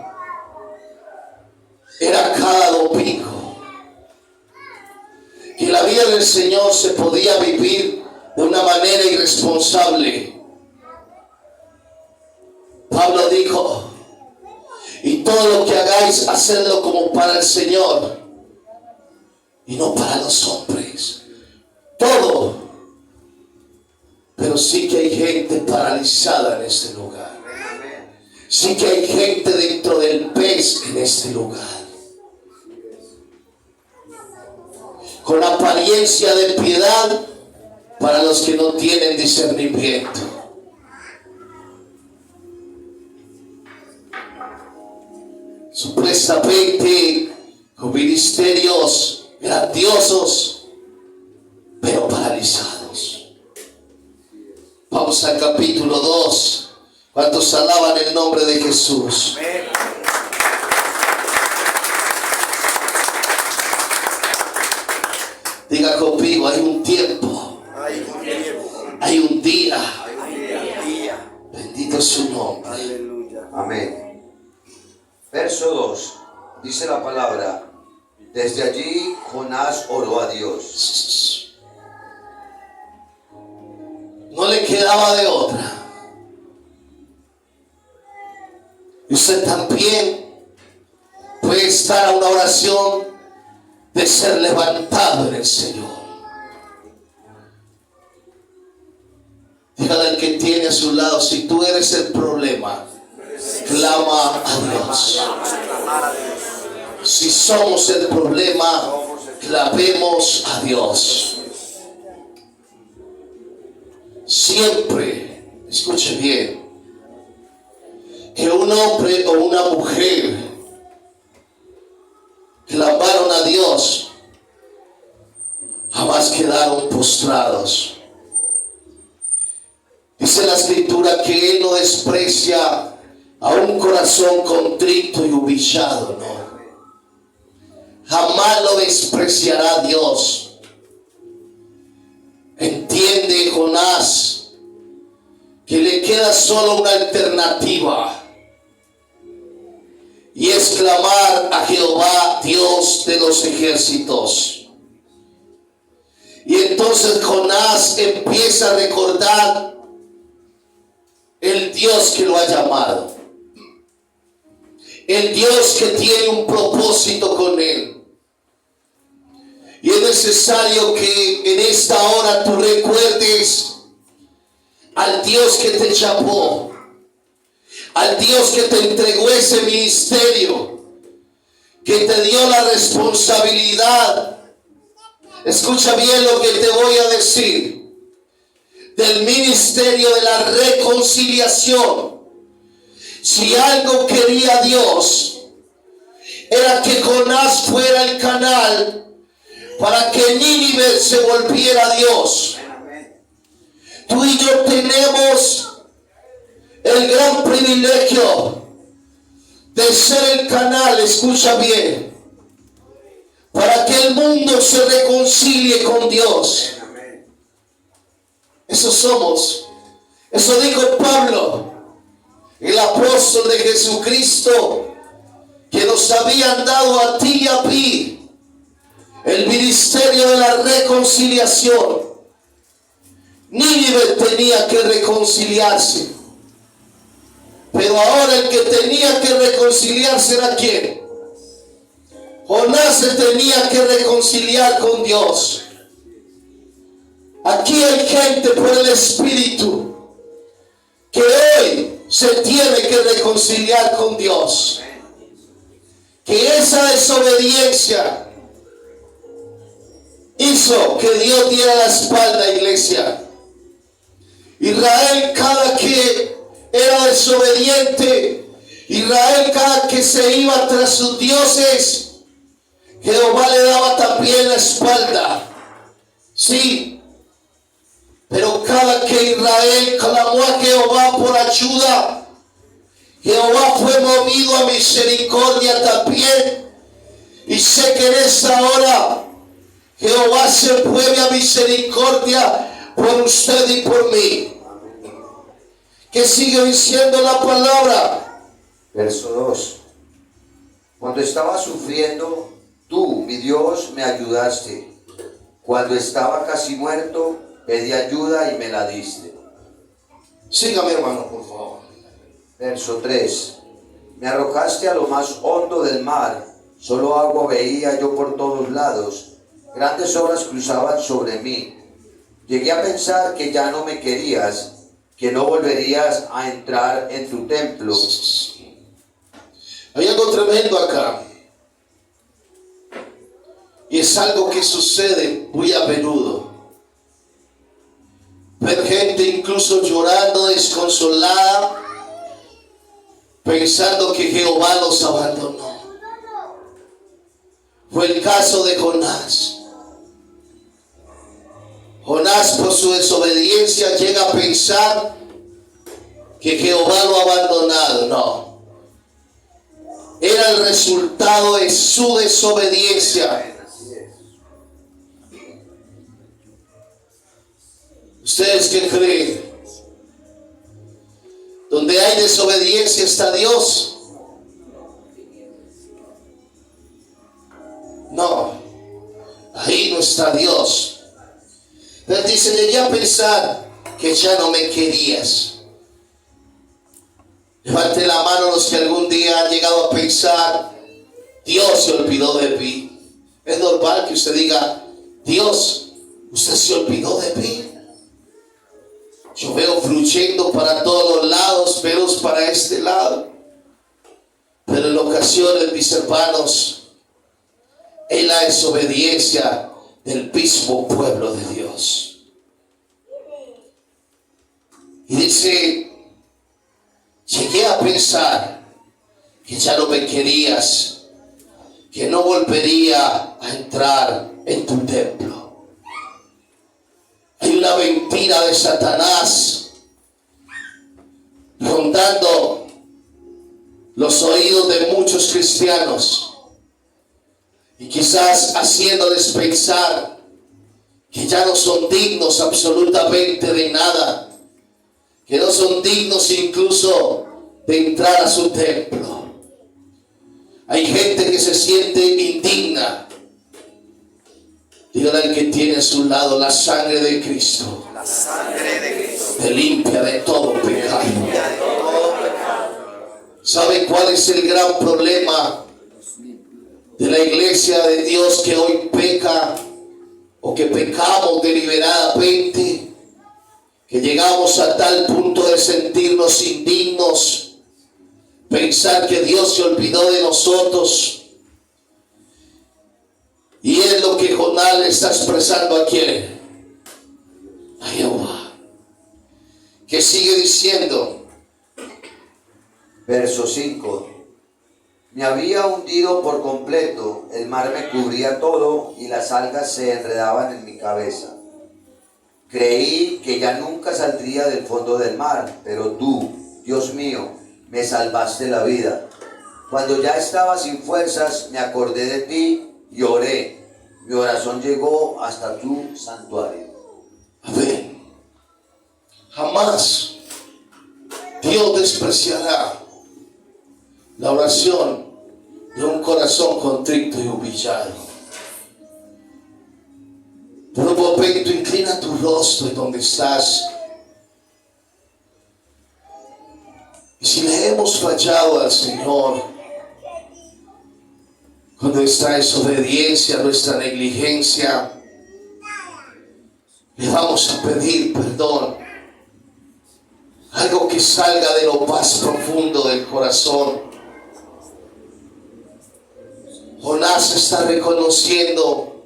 era cada domingo, que la vida en el Señor se podía vivir de una manera irresponsable. Pablo dijo: y todo lo que hagáis, hacedlo como para el Señor y no para los hombres. Todo. Pero sí que hay gente paralizada en este lugar. Sí que hay gente dentro del pez en este lugar, con apariencia de piedad para los que no tienen discernimiento. Supuestamente con ministerios grandiosos, pero paralizados. Vamos al capítulo 2. ¿Cuántos alaban el nombre de Jesús? Diga conmigo: hay un tiempo, hay un día. Bendito es su nombre. Amén. Verso 2. Dice la palabra: desde allí Jonás oró a Dios. No le quedaba de otra. Y usted también puede estar a una oración de ser levantado en el Señor. Dígale al que tiene a su lado: si tú eres el problema, clama a Dios. Si somos el problema, clamemos a Dios. Siempre, escuche bien, que un hombre o una mujer clamaron a Dios, jamás quedaron postrados. Dice la Escritura que Él no desprecia a un corazón contrito y humillado, no. Jamás lo despreciará Dios. Entiende Jonás que le queda solo una alternativa, y es clamar a Jehová, Dios de los ejércitos. Y entonces Jonás empieza a recordar el Dios que lo ha llamado, el Dios que tiene un propósito con él. Y es necesario que en esta hora tú recuerdes al Dios que te llamó, al Dios que te entregó ese ministerio, que te dio la responsabilidad. Escucha bien lo que te voy a decir: del ministerio de la reconciliación. Si algo quería Dios, era que Jonás fuera el canal para que Nínive se volviera a Dios. Tú y yo tenemos el gran privilegio de ser el canal, escucha bien, para que el mundo se reconcilie con Dios. Eso somos. Eso dijo Pablo, el apóstol de Jesucristo, que nos habían dado a ti y a mí el ministerio de la reconciliación. Nínive tenía que reconciliarse, pero ahora el que tenía que reconciliarse era ¿quién? Jonás se tenía que reconciliar con Dios. Aquí hay gente por el Espíritu que hoy se tiene que reconciliar con Dios. Que esa desobediencia hizo que Dios diera la espalda, iglesia. Israel, cada que era desobediente, Israel cada que se iba tras sus dioses, Jehová le daba también la espalda. Sí, pero cada que Israel clamó a Jehová por ayuda, Jehová fue movido a misericordia también. Y sé que en esta hora Jehová se mueve a misericordia por usted y por mí. ¿Qué sigue diciendo la palabra? Verso 2. Cuando estaba sufriendo, tú, mi Dios, me ayudaste. Cuando estaba casi muerto, pedí ayuda y me la diste. Sígame, hermano, por favor. Verso 3. Me arrojaste a lo más hondo del mar. Solo agua veía yo por todos lados. Grandes olas cruzaban sobre mí. Llegué a pensar que ya no me querías, que no volverías a entrar en tu templo. Hay algo tremendo acá. Y es algo que sucede muy a menudo. Ver gente incluso llorando, desconsolada, pensando que Jehová los abandonó. Fue el caso de Jonás. Jonás, por su desobediencia, llega a pensar que Jehová lo ha abandonado. No. Era el resultado de su desobediencia. ¿Ustedes qué creen? Donde hay desobediencia está Dios. No, ahí no está Dios. Él dice, llegué a pensar que ya no me querías. Levante la mano los que algún día han llegado a pensar, Dios se olvidó de mí. Es normal que usted diga, Dios, usted se olvidó de mí. Yo veo fluyendo para todos los lados, menos para este lado. Pero en ocasiones, mis hermanos, es la desobediencia del mismo pueblo de Dios. Y dice, llegué a pensar que ya no me querías, que no volvería a entrar en tu templo. Hay una mentira de Satanás rondando los oídos de muchos cristianos y quizás haciéndoles pensar que ya no son dignos absolutamente de nada, que no son dignos incluso de entrar a su templo. Hay gente que se siente indigna. Dígale al que tiene a su lado, la sangre de Cristo, La sangre de Cristo te limpia de todo pecado. ¿Sabe cuál es el gran problema de la iglesia de Dios que hoy peca o que pecamos deliberadamente? Que llegamos a tal punto de sentirnos indignos, pensar que Dios se olvidó de nosotros. Y es lo que Jonás le está expresando a quién, a Jehová, que sigue diciendo. Verso 5. Me había hundido por completo, el mar me cubría todo y las algas se enredaban en mi cabeza. Creí que ya nunca saldría del fondo del mar, pero tú, Dios mío, me salvaste la vida. Cuando ya estaba sin fuerzas, me acordé de ti y oré. Mi oración llegó hasta tu santuario. Amén. Jamás Dios despreciará la oración de un corazón contrito y humillado. Por un momento inclina tu rostro en donde estás. Y si le hemos fallado al Señor con nuestra desobediencia, nuestra negligencia, le vamos a pedir perdón. Algo que salga de lo más profundo del corazón. Jonás está reconociendo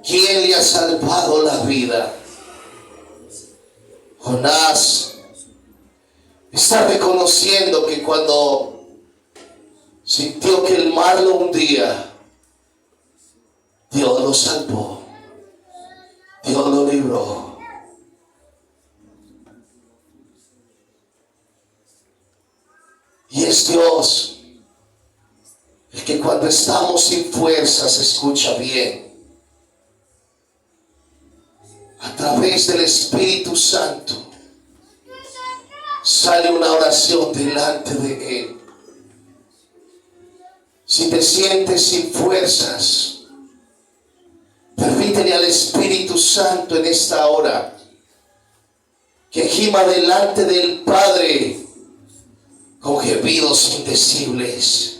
quién le ha salvado la vida. Jonás está reconociendo que cuando sintió que el mar lo hundía, Dios lo salvó, Dios lo libró. Y es Dios el que cuando estamos sin fuerzas, escucha bien, a través del Espíritu Santo sale una oración delante de Él. Si te sientes sin fuerzas, permítele al Espíritu Santo en esta hora que gima delante del Padre con gemidos indecibles.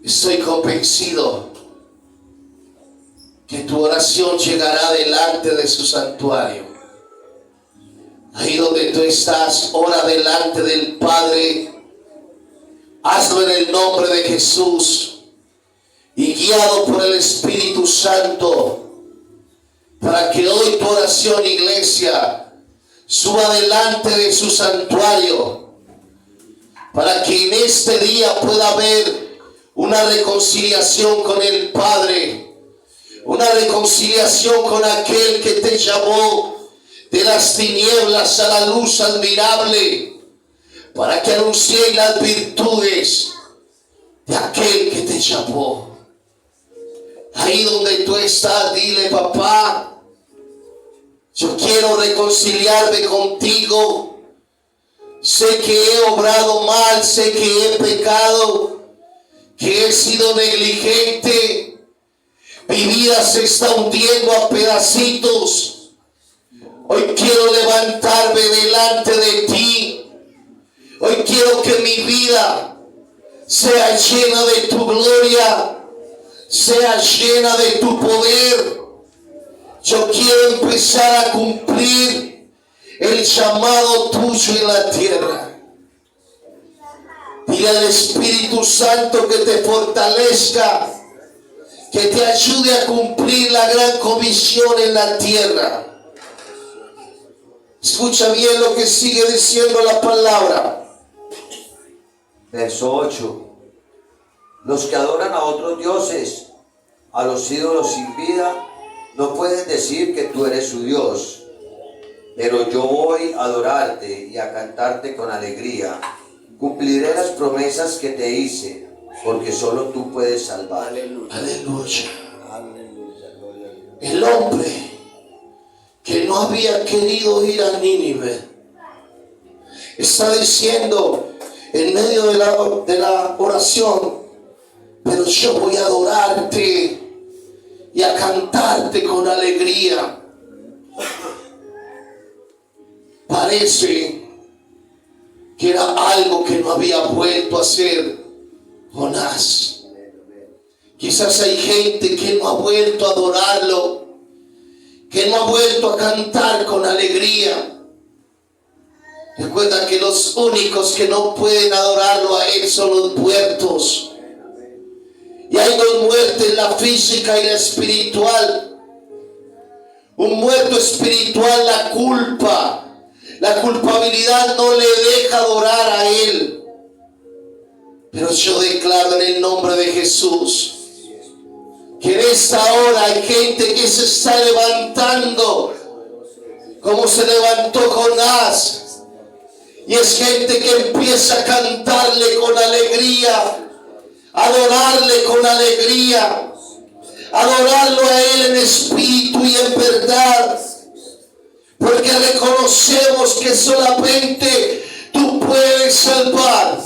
Estoy convencido que tu oración llegará delante de su santuario. Ahí donde tú estás, ora delante del Padre. Hazlo en el nombre de Jesús y guiado por el Espíritu Santo, para que hoy tu oración, iglesia, suba delante de su santuario, para que en este día pueda haber una reconciliación con el Padre, una reconciliación con aquel que te llamó de las tinieblas a la luz admirable, para que anuncie las virtudes de aquel que te llamó. Ahí donde tú estás, dile: papá, yo quiero reconciliarme contigo. Sé que he obrado mal, sé que he pecado, que he sido negligente. Mi vida se está hundiendo a pedacitos. Hoy quiero levantarme delante de ti. Hoy quiero que mi vida sea llena de tu gloria, sea llena de tu poder. Yo quiero empezar a cumplir el llamado tuyo en la tierra. Dile al Espíritu Santo que te fortalezca, que te ayude a cumplir la gran comisión en la tierra. Escucha bien lo que sigue diciendo la palabra. Verso 8. Los que adoran a otros dioses, a los ídolos sin vida, no pueden decir que tú eres su Dios. Pero yo voy a adorarte y a cantarte con alegría. Cumpliré las promesas que te hice, porque solo tú puedes salvar. Aleluya. El hombre que no había querido ir a Nínive está diciendo en medio de la oración: pero yo voy a adorarte y a cantarte con alegría. Parece que era algo que no había vuelto a hacer Jonás. Quizás hay gente que no ha vuelto a adorarlo, que no ha vuelto a cantar con alegría. Recuerda que los únicos que no pueden adorarlo a Él son los muertos. Y hay dos muertes, la física y la espiritual. Un muerto espiritual, la culpa. La culpabilidad no le deja adorar a Él. Pero yo declaro en el nombre de Jesús que en esta hora hay gente que se está levantando como se levantó Jonás. Y es gente que empieza a cantarle con alegría, adorarle con alegría, adorarlo a Él en espíritu y en verdad. Porque reconocemos que solamente tú puedes salvar.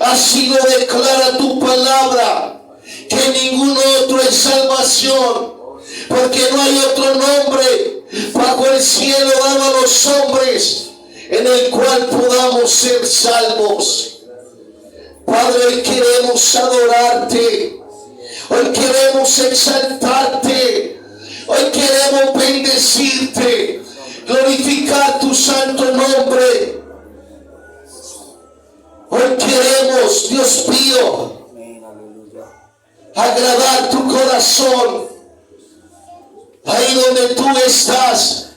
Así lo declara tu palabra, que ningún otro es salvación, porque no hay otro nombre bajo el cielo dado a los hombres en el cual podamos ser salvos. Padre, hoy queremos adorarte, hoy queremos exaltarte, hoy queremos bendecirte, glorificar tu santo nombre. Hoy queremos, Dios mío, agradar tu corazón. Ahí donde tú estás,